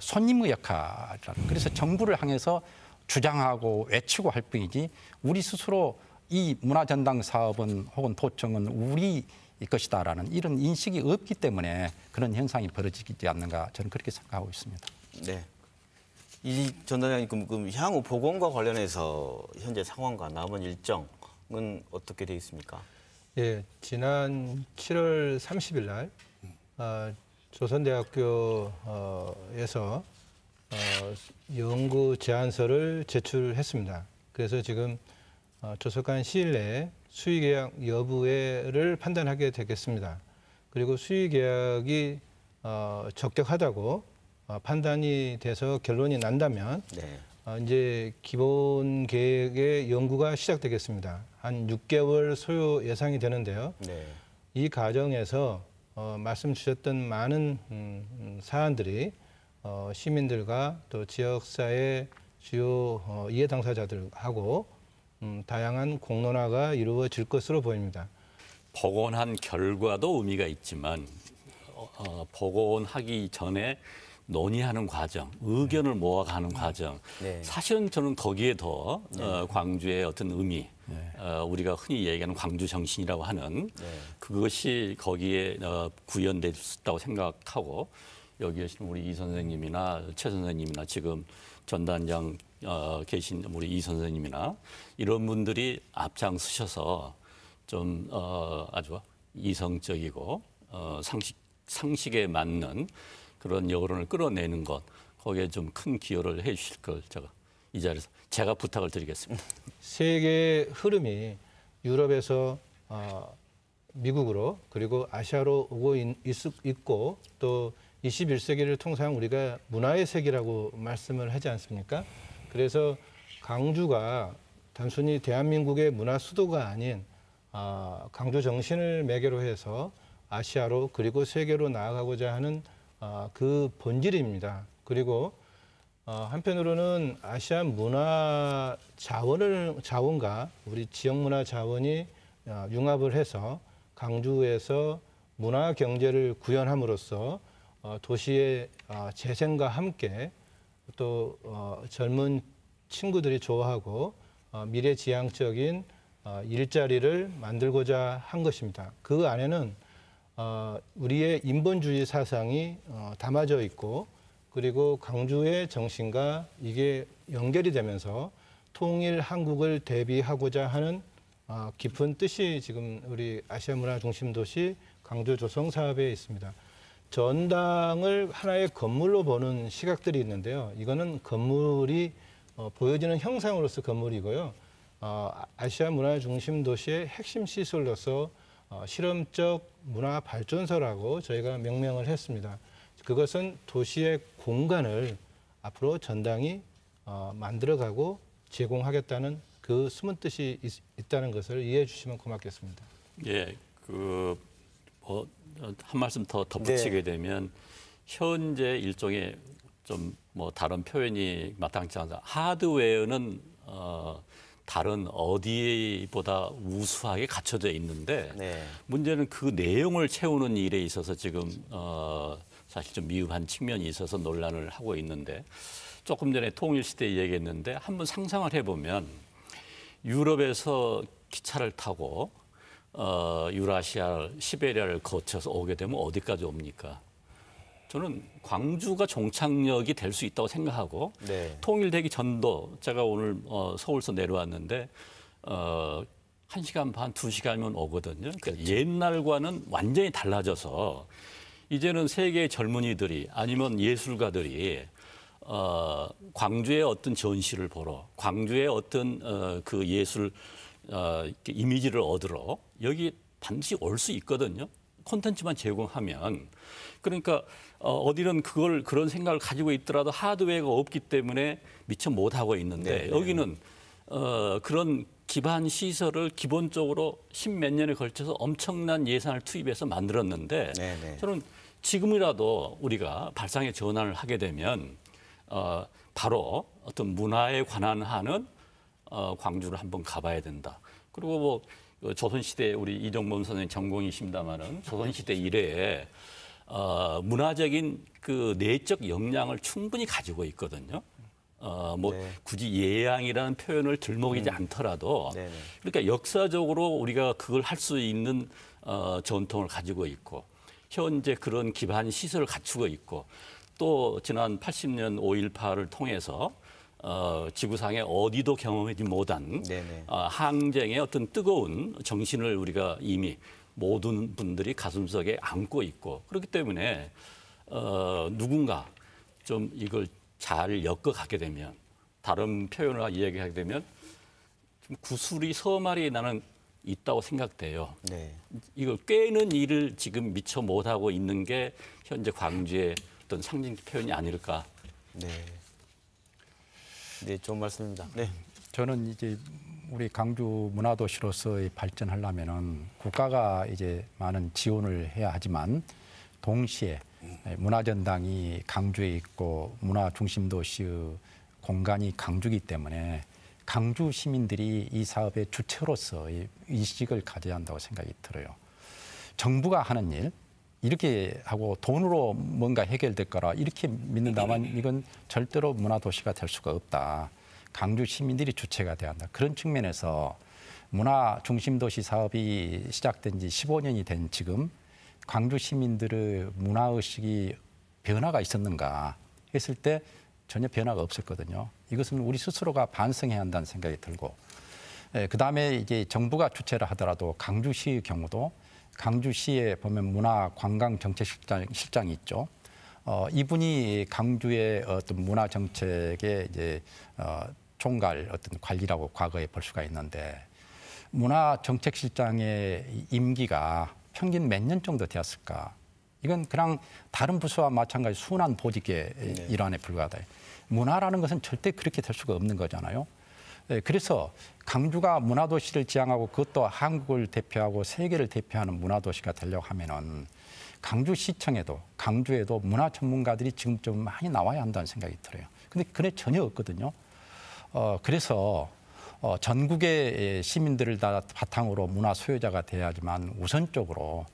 [SPEAKER 6] 손님의 역할이라는 그래서 정부를 향해서 주장하고 외치고 할 뿐이지 우리 스스로 이 문화전당 사업은 혹은 도청은 우리 것이다라는 이런 인식이 없기 때문에 그런 현상이 벌어지지 않는가 저는 그렇게 생각하고 있습니다.
[SPEAKER 2] 네. 이 전단장님 그럼 향후 보건과 관련해서 현재 상황과 남은 일정은 어떻게 되어 있습니까?
[SPEAKER 4] 예, 지난 7월 30일 날 조선대학교에서 연구 제안서를 제출했습니다. 그래서 지금 조속한 시일 내에 수의계약 여부를 판단하게 되겠습니다. 그리고 수의계약이 적격하다고 판단이 돼서 결론이 난다면
[SPEAKER 2] 네.
[SPEAKER 4] 이제 기본 계획의 연구가 시작되겠습니다. 한 6개월 소요 예상이 되는데요.
[SPEAKER 2] 네.
[SPEAKER 4] 이 과정에서 말씀 주셨던 많은 사안들이 시민들과 또 지역사회 주요 이해 당사자들하고 다양한 공론화가 이루어질 것으로 보입니다.
[SPEAKER 3] 복원한 결과도 의미가 있지만 복원하기 전에 논의하는 과정, 의견을 모아가는 과정.
[SPEAKER 2] 네.
[SPEAKER 3] 사실은 저는 거기에 더 광주의 어떤 의미, 우리가 흔히 얘기하는 광주 정신이라고 하는 그것이 거기에 구현됐다고 생각하고 여기 계신 우리 이 선생님이나 최 선생님이나 지금 전단장 계신 우리 이 선생님이나 이런 분들이 앞장서셔서 좀 아주 이성적이고 상식에 맞는 그런 여론을 끌어내는 것 거기에 좀 큰 기여를 해 주실 걸 제가 이 자리에서 제가 부탁을 드리겠습니다.
[SPEAKER 4] 세계의 흐름이 유럽에서 미국으로 그리고 아시아로 오고 있고 또 21세기를 통상 우리가 문화의 세계라고 말씀을 하지 않습니까? 그래서 강주가 단순히 대한민국의 문화 수도가 아닌 강주 정신을 매개로 해서 아시아로 그리고 세계로 나아가고자 하는 그 본질입니다. 그리고 한편으로는 아시아 문화 자원과 우리 지역 문화 자원이 융합을 해서 강주에서 문화 경제를 구현함으로써 도시의 재생과 함께 또 젊은 친구들이 좋아하고 미래지향적인 일자리를 만들고자 한 것입니다. 그 안에는 우리의 인본주의 사상이 담아져 있고 그리고 강주의 정신과 이게 연결이 되면서 통일 한국을 대비하고자 하는 깊은 뜻이 지금 우리 아시아 문화 중심 도시 강주 조성 사업에 있습니다. 전당을 하나의 건물로 보는 시각들이 있는데요. 이거는 건물이 보여지는 형상으로서 건물이고요. 아시아 문화 중심 도시의 핵심 시설로서 실험적 문화 발전소라고 저희가 명명을 했습니다. 그것은 도시의 공간을 앞으로 전당이 만들어가고 제공하겠다는 그 숨은 뜻이 있다는 것을 이해해 주시면 고맙겠습니다.
[SPEAKER 3] 예, 한 말씀 더 덧붙이게 되면 현재 일종의 좀 다른 표현이 마땅치 않다. 하드웨어는 다른 어디보다 우수하게 갖춰져 있는데
[SPEAKER 2] 네.
[SPEAKER 3] 문제는 그 내용을 채우는 일에 있어서 지금 사실 좀 미흡한 측면이 있어서 논란을 하고 있는데 조금 전에 통일시대 얘기했는데 한번 상상을 해보면 유럽에서 기차를 타고 유라시아, 시베리아를 거쳐서 오게 되면 어디까지 옵니까? 저는 광주가 종착역이 될 수 있다고 생각하고
[SPEAKER 2] 네.
[SPEAKER 3] 통일되기 전도 제가 오늘 서울서 내려왔는데 1시간 반, 2시간이면 오거든요. 그러니까 옛날과는 완전히 달라져서 이제는 세계의 젊은이들이 아니면 예술가들이 광주의 어떤 전시를 보러 광주의 어떤 그 예술 이미지를 얻으러 여기 반드시 올 수 있거든요. 콘텐츠만 제공하면. 그러니까 어디는 그런 생각을 가지고 있더라도 하드웨어가 없기 때문에 미처 못하고 있는데 여기는 그런 기반 시설을 기본적으로 10몇 년에 걸쳐서 엄청난 예산을 투입해서 만들었는데 저는 지금이라도 우리가 발상의 전환을 하게 되면 바로 어떤 문화에 관한 하는 광주를 한번 가봐야 된다. 그리고 조선시대 우리 이정범 선생님 전공이십니다마는 조선시대 이래에 문화적인 그 내적 역량을 충분히 가지고 있거든요. 굳이 예양이라는 표현을 들먹이지 않더라도 그러니까 역사적으로 우리가 그걸 할 수 있는 전통을 가지고 있고 현재 그런 기반 시설을 갖추고 있고 또 지난 80년 5.18을 통해서 지구상에 어디도 경험하지 못한 항쟁의 어떤 뜨거운 정신을 우리가 이미 모든 분들이 가슴속에 안고 있고 그렇기 때문에 누군가 좀 이걸 잘 엮어가게 되면 다른 표현을 이야기하게 되면 좀 구슬이 서말이 나는 있다고 생각돼요. 이걸 꿰는 일을 지금 미처 못하고 있는 게 현재 광주의 어떤 상징 표현이 아닐까.
[SPEAKER 2] 네, 좋은 말씀입니다. 네.
[SPEAKER 6] 저는 이제 우리 광주 문화도시로서의 발전하려면은 국가가 이제 많은 지원을 해야 하지만 동시에 문화전당이 강주에 있고 문화 중심 도시의 공간이 강주이기 때문에 강주 시민들이 이 사업의 주체로서의 의식을 가져야 한다고 생각이 들어요. 정부가 하는 일 이렇게 하고 돈으로 뭔가 해결될 거라 이렇게 믿는다면 이건 절대로 문화도시가 될 수가 없다. 강주 시민들이 주체가 돼야 한다. 그런 측면에서 문화 중심 도시 사업이 시작된 지 15년이 된 지금 광주 시민들의 문화의식이 변화가 있었는가 했을 때 전혀 변화가 없었거든요. 이것은 우리 스스로가 반성해야 한다는 생각이 들고 그다음에 이제 정부가 주체를 하더라도 강주시의 경우도 강주시에 보면 문화관광정책실장이 있죠. 이분이 강주의 어떤 문화정책의 이제 총괄 어떤 관리라고 과거에 볼 수가 있는데 문화정책실장의 임기가 평균 몇 년 정도 되었을까? 이건 그냥 다른 부서와 마찬가지 순환 보직의 일환에 불과하다. 문화라는 것은 절대 그렇게 될 수가 없는 거잖아요. 그래서 강주가 문화도시를 지향하고 그것도 한국을 대표하고 세계를 대표하는 문화도시가 되려고 하면은 강주시청에도 강주에도 문화 전문가들이 지금 좀 많이 나와야 한다는 생각이 들어요. 근데 그게 전혀 없거든요. 그래서 전국의 시민들을 다 바탕으로 문화 소유자가 돼야지만 우선적으로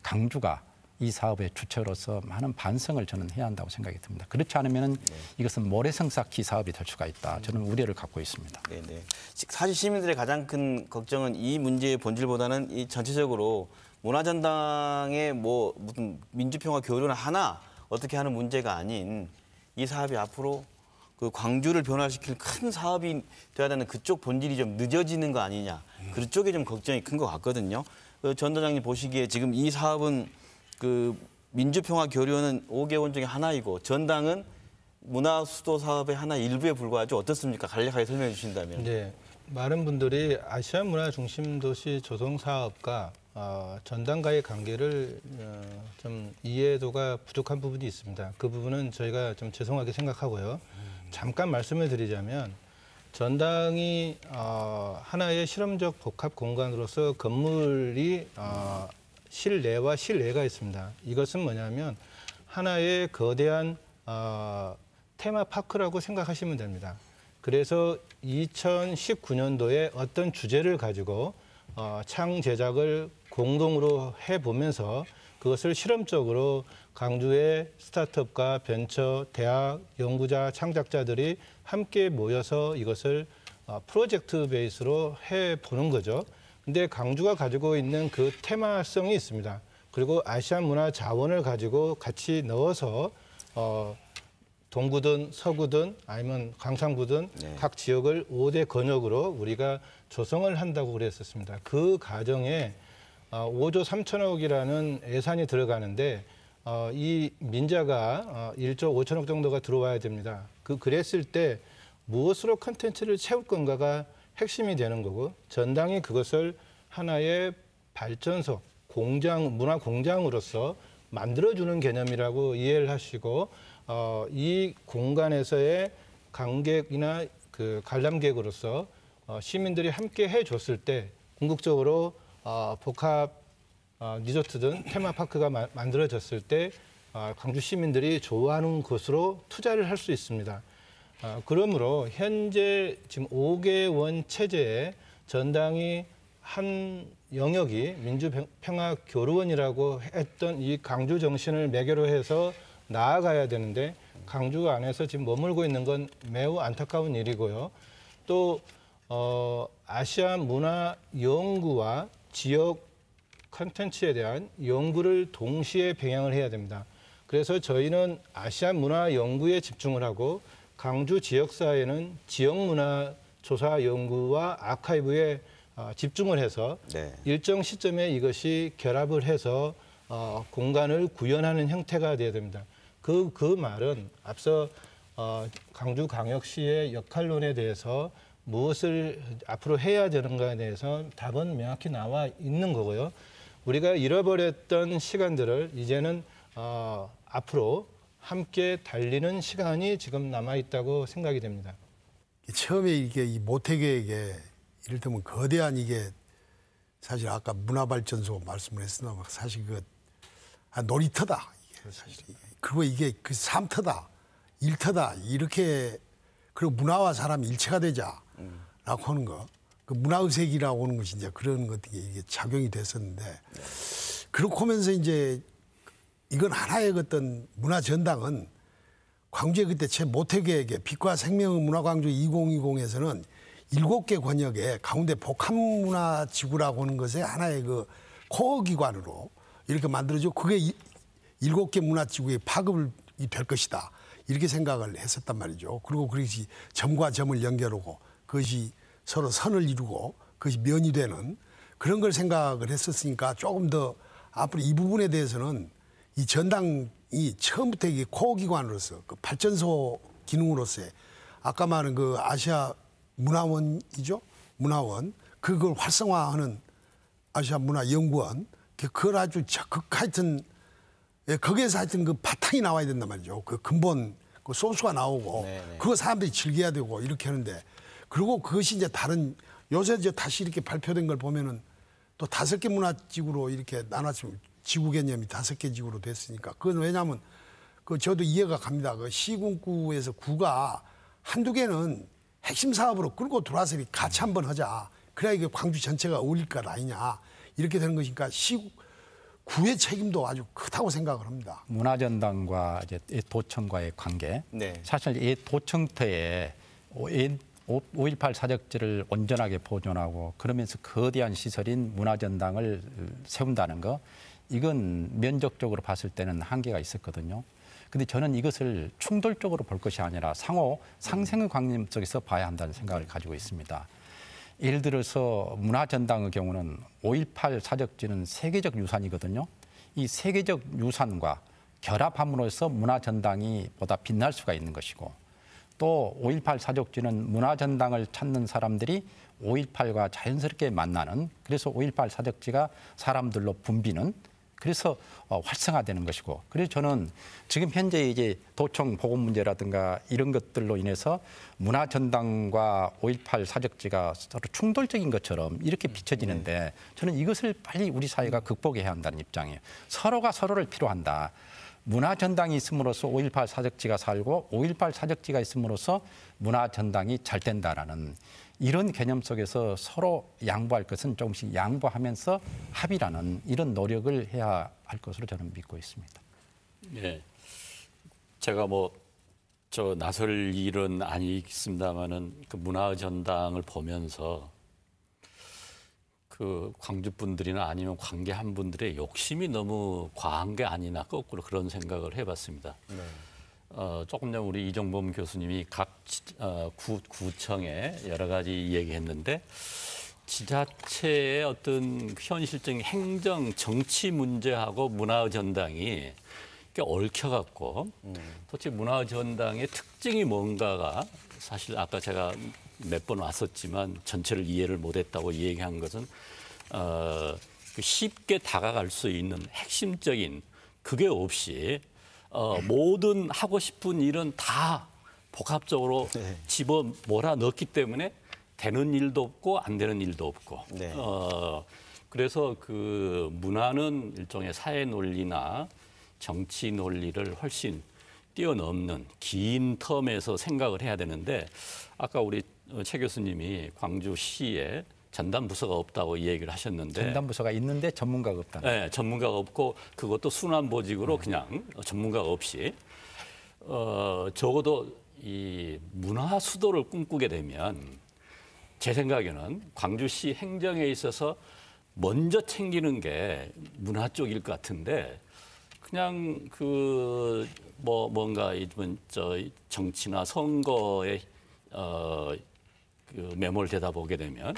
[SPEAKER 6] 강주가 이 사업의 주체로서 많은 반성을 저는 해야 한다고 생각이 듭니다. 그렇지 않으면 이것은 모래성 쌓기 사업이 될 수가 있다. 저는 우려를 갖고 있습니다.
[SPEAKER 2] 사실 시민들의 가장 큰 걱정은 이 문제의 본질보다는 이 전체적으로 문화전당의 무슨 민주평화 교류나 하나 어떻게 하는 문제가 아닌 이 사업이 앞으로 그 광주를 변화시킬 큰 사업이 돼야 되는 그쪽 본질이 좀 늦어지는 거 아니냐. 그쪽에 좀 걱정이 큰 것 같거든요. 전 단장님 보시기에 지금 이 사업은 그 민주평화 교류는 5개원 중에 하나이고 전당은 문화수도 사업의 하나 일부에 불과하죠. 어떻습니까? 간략하게 설명해 주신다면.
[SPEAKER 4] 네, 많은 분들이 아시아 문화 중심 도시 조성 사업과 전당과의 관계를 좀 이해도가 부족한 부분이 있습니다. 그 부분은 저희가 좀 죄송하게 생각하고요. 잠깐 말씀을 드리자면 전당이 하나의 실험적 복합 공간으로서 건물이 실내와 실외가 있습니다. 이것은 뭐냐면 하나의 거대한 테마파크라고 생각하시면 됩니다. 그래서 2019년도에 어떤 주제를 가지고 창 제작을 공동으로 해보면서 그것을 실험적으로 광주의 스타트업과 벤처, 대학, 연구자, 창작자들이 함께 모여서 이것을 프로젝트 베이스로 해보는 거죠. 근데 광주가 가지고 있는 그 테마성이 있습니다. 그리고 아시안 문화 자원을 가지고 같이 넣어서 동구든 서구든 아니면 광산구든 각 지역을 5대 권역으로 우리가 조성을 한다고 그랬었습니다. 그 과정에 5조 3천억이라는 예산이 들어가는데 이 민자가 1조 5천억 정도가 들어와야 됩니다. 그랬을 때 무엇으로 컨텐츠를 채울 건가가 핵심이 되는 거고 전당이 그것을 하나의 발전소, 공장, 문화 공장으로서 만들어주는 개념이라고 이해를 하시고 이 공간에서의 관객이나 그 관람객으로서 시민들이 함께 해줬을 때 궁극적으로 복합 리조트든 테마파크가 만들어졌을 때 광주 시민들이 좋아하는 곳으로 투자를 할 수 있습니다. 그러므로 현재 지금 5개원 체제에 전당이 한 영역이 민주평화교류원이라고 했던 이 광주 정신을 매개로 해서 나아가야 되는데 광주 안에서 지금 머물고 있는 건 매우 안타까운 일이고요. 또 아시안 문화 연구와 지역 콘텐츠에 대한 연구를 동시에 병행을 해야 됩니다. 그래서 저희는 아시안 문화 연구에 집중을 하고 광주 지역사회는 지역 문화 조사 연구와 아카이브에 집중을 해서 일정 시점에 이것이 결합을 해서 공간을 구현하는 형태가 돼야 됩니다. 그 말은 앞서 광주광역시의 역할론에 대해서 무엇을 앞으로 해야 되는가에 대해서 답은 명확히 나와 있는 거고요. 우리가 잃어버렸던 시간들을 이제는 앞으로 함께 달리는 시간이 지금 남아있다고 생각이 됩니다.
[SPEAKER 5] 처음에 이게 이 모태계획에 이를테면 거대한 이게 사실 아까 문화발전소 말씀을 했으나 사실 그 놀이터다. 이게 사실. 그리고 이게 그 삶터다, 일터다 이렇게 그리고 문화와 사람이 일체가 되자라고 하는 거. 그 문화의색이라고 하는 것이 이제 그런 것들이 이게 작용이 됐었는데 그렇고 하면서 이제 이건 하나의 어떤 문화 전당은 광주의 그때 제 모태계획에 빛과 생명의 문화광주 2020에서는 7개 권역에 가운데 복합문화지구라고 하는 것에 하나의 그 코어 기관으로 이렇게 만들어지고 그게 7개 문화지구의 파급이 될 것이다. 이렇게 생각을 했었단 말이죠. 그리고 그것이 점과 점을 연결하고 그것이 서로 선을 이루고 그것이 면이 되는 그런 걸 생각을 했었으니까 조금 더 앞으로 이 부분에 대해서는 이 전당이 처음부터 이게 코어 기관으로서 그 발전소 기능으로서의 아까 말한 그 아시아 문화원이죠. 문화원. 그걸 활성화하는 아시아 문화연구원. 그걸 아주 적극 하여튼 거기에서 하여튼 그 바탕이 나와야 된단 말이죠. 그 근본 그 소스가 나오고 그거 사람들이 즐겨야 되고 이렇게 하는데 그리고 그것이 이제 다른 요새 이제 다시 이렇게 발표된 걸 보면은 또 5개 문화지구로 이렇게 나눴으면 지구 개념이 5개 지구로 됐으니까 그건 왜냐하면 그 저도 이해가 갑니다. 그 시군구에서 구가 한두 개는 핵심 사업으로 끌고 들어와서 같이 한번 하자. 그래야 이게 광주 전체가 어울릴 것 아니냐. 이렇게 되는 것이니까 구의 책임도 아주 크다고 생각을 합니다.
[SPEAKER 6] 문화전당과 이제 도청과의 관계. 사실 이 도청터에 5.18 사적지를 온전하게 보존하고 그러면서 거대한 시설인 문화전당을 세운다는 거 이건 면적적으로 봤을 때는 한계가 있었거든요. 근데 저는 이것을 충돌적으로 볼 것이 아니라 상호 상생의 관념 속에서 봐야 한다는 생각을 가지고 있습니다. 예를 들어서 문화전당의 경우는 5.18 사적지는 세계적 유산이거든요. 이 세계적 유산과 결합함으로써 문화전당이 보다 빛날 수가 있는 것이고 또 5.18 사족지는 문화전당을 찾는 사람들이 5.18과 자연스럽게 만나는, 그래서 5.18 사족지가 사람들로 붐비는, 그래서 활성화되는 것이고, 그래서 저는 지금 현재 이제 도청 보건 문제라든가 이런 것들로 인해서 문화전당과 5.18 사적지가 서로 충돌적인 것처럼 이렇게 비춰지는데, 저는 이것을 빨리 우리 사회가 극복해야 한다는 입장이에요. 서로가 서로를 필요한다. 문화전당이 있음으로써 5.18 사적지가 살고 5.18 사적지가 있음으로써 문화전당이 잘 된다라는 이런 개념 속에서 서로 양보할 것은 조금씩 양보하면서 합의라는 이런 노력을 해야 할 것으로 저는 믿고 있습니다.
[SPEAKER 3] 네, 제가 저 나설 일은 아니겠습니다만은 그 문화전당을 보면서 그 광주 분들이나 아니면 관계한 분들의 욕심이 너무 과한 게 아니나 거꾸로 그런 생각을 해봤습니다. 네. 조금 전에 우리 이종범 교수님이 각 구청에 여러 가지 얘기했는데, 지자체의 어떤 현실적인 행정, 정치 문제하고 문화전당이 얽혀갖고, 도대체 문화전당의 특징이 뭔가가, 사실 아까 제가 몇 번 왔었지만 전체를 이해를 못했다고 얘기한 것은 쉽게 다가갈 수 있는 핵심적인 그게 없이 모든 하고 싶은 일은 다 복합적으로 집어 몰아넣기 때문에 되는 일도 없고 안 되는 일도 없고. 네. 그래서 그 문화는 일종의 사회 논리나 정치 논리를 훨씬 뛰어넘는 긴 텀에서 생각을 해야 되는데, 아까 우리 최 교수님이 광주시에 전담부서가 없다고 이 얘기를 하셨는데,
[SPEAKER 6] 전담부서가 있는데 전문가가 없다.
[SPEAKER 3] 네, 전문가가 없고 그것도 순환보직으로 그냥 전문가가 없이 적어도 이 문화 수도를 꿈꾸게 되면 제 생각에는 광주시 행정에 있어서 먼저 챙기는 게 문화 쪽일 것 같은데, 그냥 뭔가 정치나 선거에 그 매몰되다 보게 되면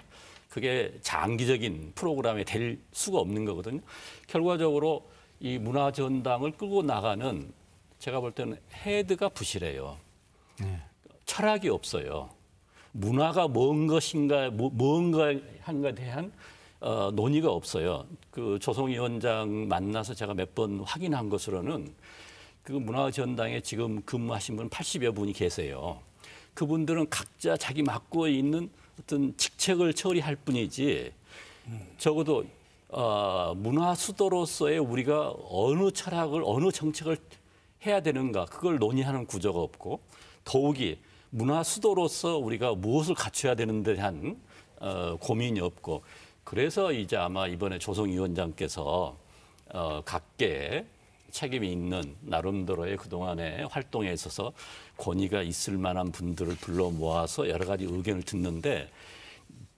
[SPEAKER 3] 그게 장기적인 프로그램이 될 수가 없는 거거든요. 결과적으로 이 문화전당을 끌고 나가는, 제가 볼 때는 헤드가 부실해요. 철학이 없어요. 문화가 뭔 것인가, 뭔가 한가에 대한 논의가 없어요. 그 조성위원장 만나서 제가 몇 번 확인한 것으로는 그 문화전당에 지금 근무하신 분 80여 분이 계세요. 그분들은 각자 자기 맡고 있는 어떤 직책을 처리할 뿐이지, 적어도 문화 수도로서의 우리가 어느 철학을, 어느 정책을 해야 되는가, 그걸 논의하는 구조가 없고, 더욱이 문화 수도로서 우리가 무엇을 갖춰야 되는데 대한 고민이 없고, 그래서 이제 아마 이번에 조성위원장께서 각계 책임이 있는 나름대로의 그동안의 활동에 있어서 권위가 있을 만한 분들을 불러 모아서 여러 가지 의견을 듣는데,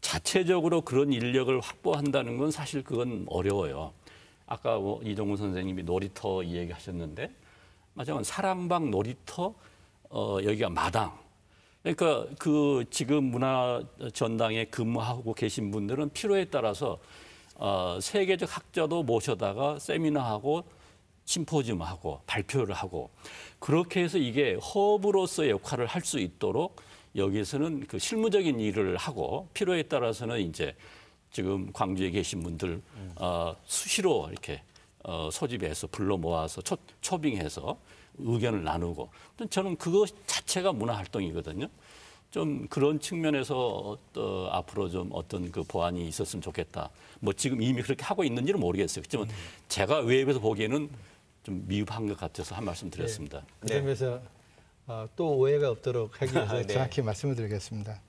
[SPEAKER 3] 자체적으로 그런 인력을 확보한다는 건 사실 그건 어려워요. 아까 이종훈 선생님이 놀이터 이 얘기 하셨는데, 맞아요. 사랑방 놀이터, 여기가 마당. 그러니까 그 지금 문화전당에 근무하고 계신 분들은 필요에 따라서 세계적 학자도 모셔다가 세미나하고 심포지움하고 발표를 하고, 그렇게 해서 이게 허브로서의 역할을 할 수 있도록 여기에서는 그 실무적인 일을 하고, 필요에 따라서는 이제 지금 광주에 계신 분들 수시로 이렇게 소집해서 불러 모아서 초빙해서 의견을 나누고, 저는 그것 자체가 문화 활동이거든요. 좀 그런 측면에서 앞으로 좀 어떤 그 보완이 있었으면 좋겠다. 지금 이미 그렇게 하고 있는지는 모르겠어요. 그렇지만 제가 외부에서 보기에는 좀 미흡한 것 같아서 한 말씀 드렸습니다.
[SPEAKER 4] 네. 그 점에서 또 오해가 없도록 하기 위해서
[SPEAKER 2] 네.
[SPEAKER 4] 정확히 말씀을 드리겠습니다.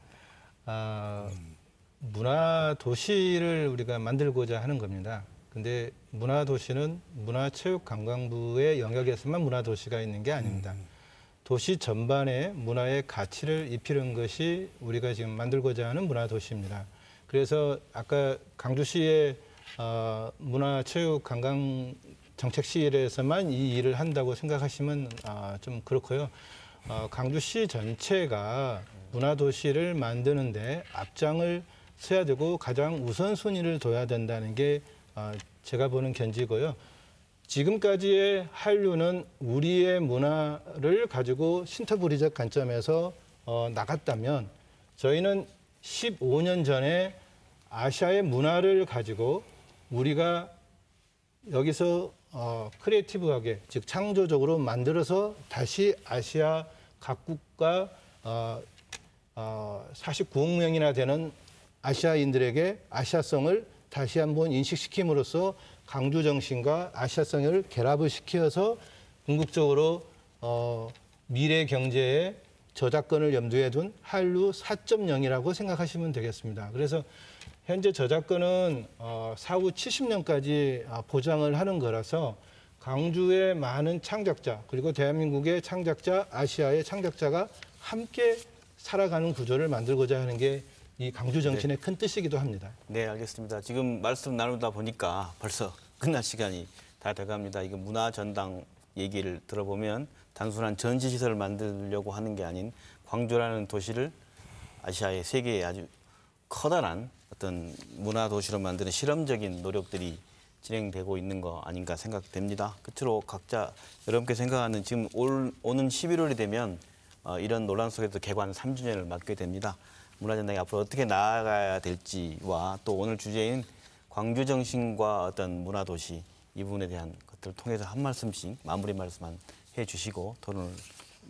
[SPEAKER 4] 문화 도시를 우리가 만들고자 하는 겁니다. 근데 문화 도시는 문화체육관광부의 영역에서만 문화 도시가 있는 게 아닙니다. 도시 전반에 문화의 가치를 입히는 것이 우리가 지금 만들고자 하는 문화 도시입니다. 그래서 아까 강주시의 문화체육관광 정책실에서만 이 일을 한다고 생각하시면 좀 그렇고요. 강주시 전체가 문화도시를 만드는데 앞장을 서야 되고 가장 우선순위를 둬야 된다는 게 제가 보는 견지고요. 지금까지의 한류는 우리의 문화를 가지고 신터부리적 관점에서 나갔다면 저희는 15년 전에 아시아의 문화를 가지고 우리가 여기서 크리에이티브하게, 즉 창조적으로 만들어서 다시 아시아 각국과 49억 명이나 되는 아시아인들에게 아시아성을 다시 한번 인식시킴으로써 강주 정신과 아시아성을 결합을 시켜서 궁극적으로 미래 경제의 저작권을 염두에 둔 한류 4.0이라고 생각하시면 되겠습니다. 그래서 현재 저작권은 사후 70년까지 보장을 하는 거라서 강주의 많은 창작자, 그리고 대한민국의 창작자, 아시아의 창작자가 함께 살아가는 구조를 만들고자 하는 게 이 강주 정신의 큰 뜻이기도 합니다.
[SPEAKER 2] 네, 알겠습니다. 지금 말씀 나누다 보니까 벌써 끝날 시간이 다 돼갑니다. 이거 문화전당 얘기를 들어보면 단순한 전시시설을 만들려고 하는 게 아닌 광주라는 도시를 아시아의 세계에 아주 커다란 어떤 문화도시로 만드는 실험적인 노력들이 진행되고 있는 거 아닌가 생각됩니다. 끝으로 각자 여러분께 생각하는 지금 오는 11월이 되면 이런 논란 속에서 개관 3주년을 맞게 됩니다. 문화전당이 앞으로 어떻게 나아가야 될지와 또 오늘 주제인 광주 정신과 어떤 문화도시 이 부분에 대한 것들을 통해서 한 말씀씩 마무리 말씀만 해주시고 토론을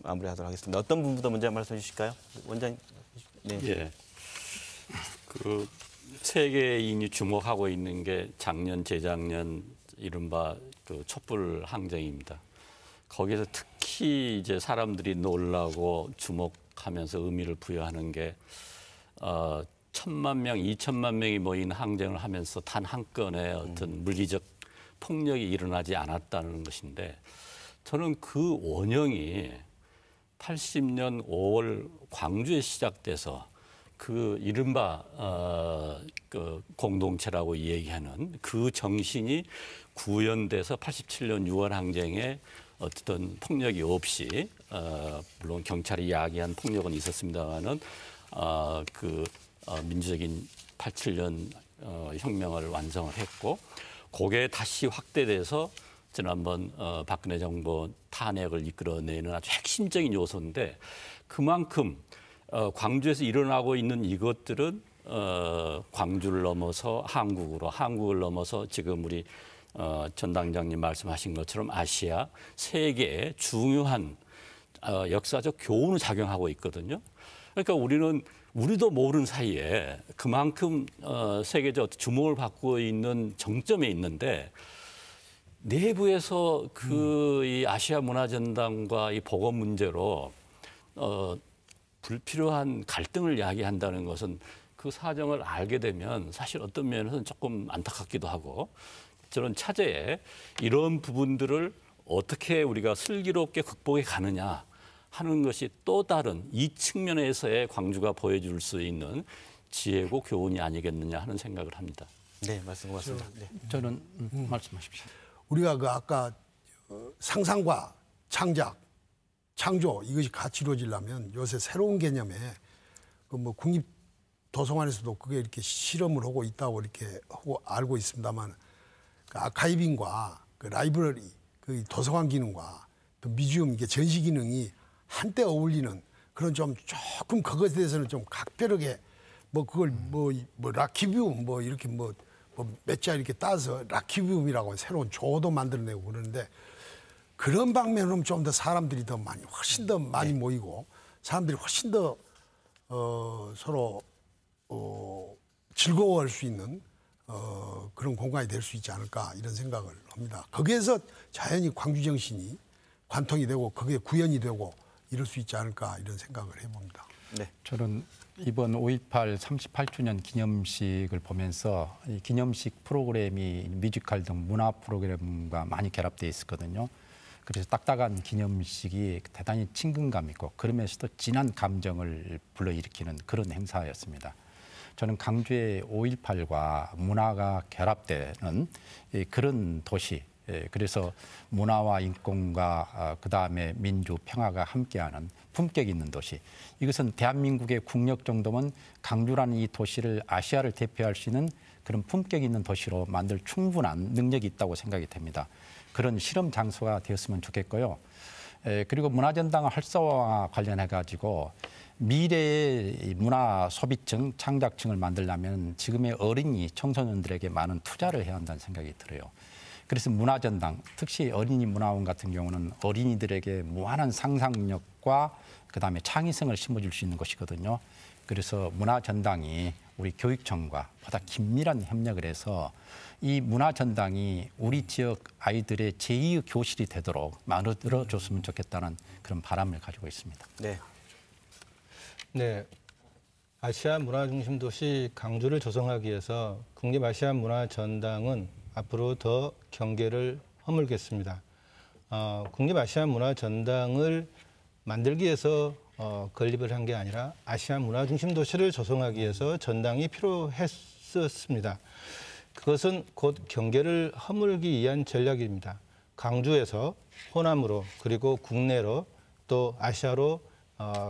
[SPEAKER 2] 마무리하도록 하겠습니다. 어떤 분부터 먼저 말씀해 주실까요? 원장님. 네.
[SPEAKER 3] 예. 그 세계인이 주목하고 있는 게 작년, 재작년 이른바 그 촛불 항쟁입니다. 거기에서 특히 이제 사람들이 놀라고 주목하면서 의미를 부여하는 게 1,000만 명, 2천만 명이 모인 항쟁을 하면서 단 한 건의 어떤 물리적 폭력이 일어나지 않았다는 것인데 저는 그 원형이 80년 5월 광주에 시작돼서 그 이른바 그 공동체라고 얘기하는 그 정신이 구현돼서 87년 6월 항쟁에 어떤 폭력이 없이 물론 경찰이 야기한 폭력은 있었습니다만은 민주적인 87년 혁명을 완성을 했고 그게 다시 확대돼서 지난번 박근혜 정부 탄핵을 이끌어내는 아주 핵심적인 요소인데 그만큼 광주에서 일어나고 있는 이것들은 광주를 넘어서 한국을 넘어서 지금 우리 전 당장님 말씀하신 것처럼 아시아, 세계에 중요한 역사적 교훈을 작용하고 있거든요. 그러니까 우리도 모르는 사이에 그만큼 세계적 주목을 받고 있는 정점에 있는데 내부에서 이 아시아 문화전당과 이 복원 문제로 불필요한 갈등을 야기한다는 것은 그 사정을 알게 되면 사실 어떤 면에서는 조금 안타깝기도 하고 저는 차제에 이런 부분들을 어떻게 우리가 슬기롭게 극복해 가느냐 하는 것이 또 다른 이 측면에서의 광주가 보여줄 수 있는 지혜고 교훈이 아니겠느냐 하는 생각을 합니다.
[SPEAKER 2] 네, 말씀 고맙습니다. 네.
[SPEAKER 6] 저는 말씀하십시오.
[SPEAKER 5] 우리가 그 아까 상상과 창작, 창조 이것이 같이 이루어지려면 요새 새로운 개념에 그 뭐 국립도서관에서도 그게 이렇게 실험을 하고 있다고 이렇게 하고 알고 있습니다만 그 아카이빙과 그 라이브러리, 그 도서관 기능과 또 뮤지엄 이게 전시 기능이 한때 어울리는 그런 좀 조금 그것에 대해서는 좀 각별하게 뭐 그걸 뭐 라키비움 뭐 이렇게 몇 자 이렇게 따서 라키비움이라고 새로운 조도 만들어내고 그러는데 그런 방면으로 좀 더 사람들이 더 많이 훨씬 더 많이 모이고 사람들이 훨씬 더 서로 즐거워할 수 있는 그런 공간이 될 수 있지 않을까 이런 생각을 합니다. 거기에서 자연히 광주 정신이 관통이 되고 그게 구현이 되고 이럴 수 있지 않을까 이런 생각을 해봅니다.
[SPEAKER 6] 네. 저는 이번 5.18 38주년 기념식을 보면서 이 기념식 프로그램이 뮤지컬 등 문화 프로그램과 많이 결합되어 있었거든요. 그래서 딱딱한 기념식이 대단히 친근감 있고 그러면서도 진한 감정을 불러일으키는 그런 행사였습니다. 저는 강주의 5.18과 문화가 결합되는 그런 도시, 그래서 문화와 인권과 그다음에 민주, 평화가 함께하는 품격 있는 도시. 이것은 대한민국의 국력 정도면 강주라는 이 도시를 아시아를 대표할 수 있는 그런 품격 있는 도시로 만들 충분한 능력이 있다고 생각이 됩니다. 그런 실험 장소가 되었으면 좋겠고요. 그리고 문화전당 활성화 관련해 가지고 미래의 문화 소비층, 창작층을 만들려면 지금의 어린이, 청소년들에게 많은 투자를 해야 한다는 생각이 들어요. 그래서 문화전당, 특히 어린이 문화원 같은 경우는 어린이들에게 무한한 상상력과 그다음에 창의성을 심어줄 수 있는 것이거든요. 그래서 문화전당이 우리 교육청과 보다 긴밀한 협력을 해서 이 문화전당이 우리 지역 아이들의 제2의 교실이 되도록 만들어줬으면 좋겠다는 그런 바람을 가지고 있습니다.
[SPEAKER 2] 네.
[SPEAKER 4] 네, 아시아 문화중심 도시 강주를 조성하기 위해서 국립아시아문화전당은 앞으로 더 경계를 허물겠습니다. 국립아시아문화전당을 만들기 위해서 건립을 한 게 아니라 아시아 문화중심 도시를 조성하기 위해서 전당이 필요했었습니다. 그것은 곧 경계를 허물기 위한 전략입니다. 강주에서 호남으로 그리고 국내로 또 아시아로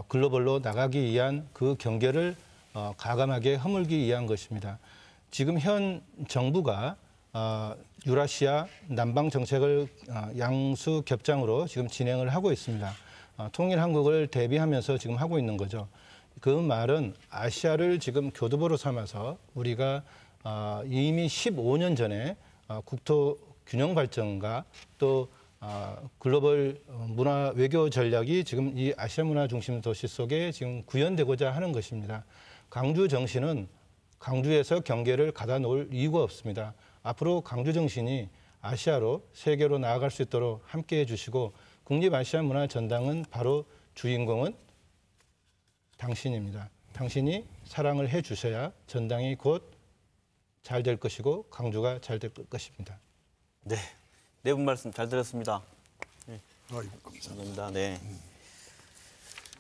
[SPEAKER 4] 글로벌로 나가기 위한 그 경계를 가감하게 허물기 위한 것입니다. 지금 현 정부가 유라시아 남방 정책을 양수 겹장으로 지금 진행을 하고 있습니다. 통일한국을 대비하면서 지금 하고 있는 거죠. 그 말은 아시아를 지금 교두보로 삼아서 우리가 이미 15년 전에 국토 균형 발전과 또 글로벌 문화 외교 전략이 지금 이 아시아 문화 중심 도시 속에 지금 구현되고자 하는 것입니다. 강주 정신은 강주에서 경계를 가다 놓을 이유가 없습니다. 앞으로 강주 정신이 아시아로 세계로 나아갈 수 있도록 함께해 주시고 국립아시아문화전당은 바로 주인공은 당신입니다. 당신이 사랑을 해 주셔야 전당이 곧 잘 될 것이고 강주가 잘 될 것입니다.
[SPEAKER 2] 네. 네 분 말씀 잘 들었습니다.
[SPEAKER 5] 아이고, 감사합니다.
[SPEAKER 2] 네.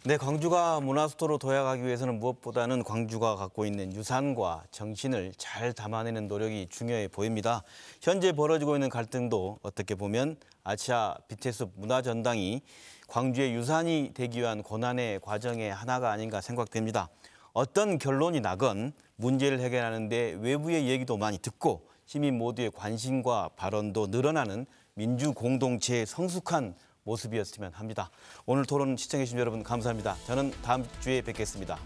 [SPEAKER 2] 네, 광주가 문화수도로 도약하기 위해서는 무엇보다는 광주가 갖고 있는 유산과 정신을 잘 담아내는 노력이 중요해 보입니다. 현재 벌어지고 있는 갈등도 어떻게 보면 아시아 BTS 문화전당이 광주의 유산이 되기 위한 고난의 과정의 하나가 아닌가 생각됩니다. 어떤 결론이 나건 문제를 해결하는 데 외부의 얘기도 많이 듣고 시민 모두의 관심과 발언도 늘어나는 민주 공동체의 성숙한 모습이었으면 합니다. 오늘 토론 시청해 주신 여러분 감사합니다. 저는 다음 주에 뵙겠습니다.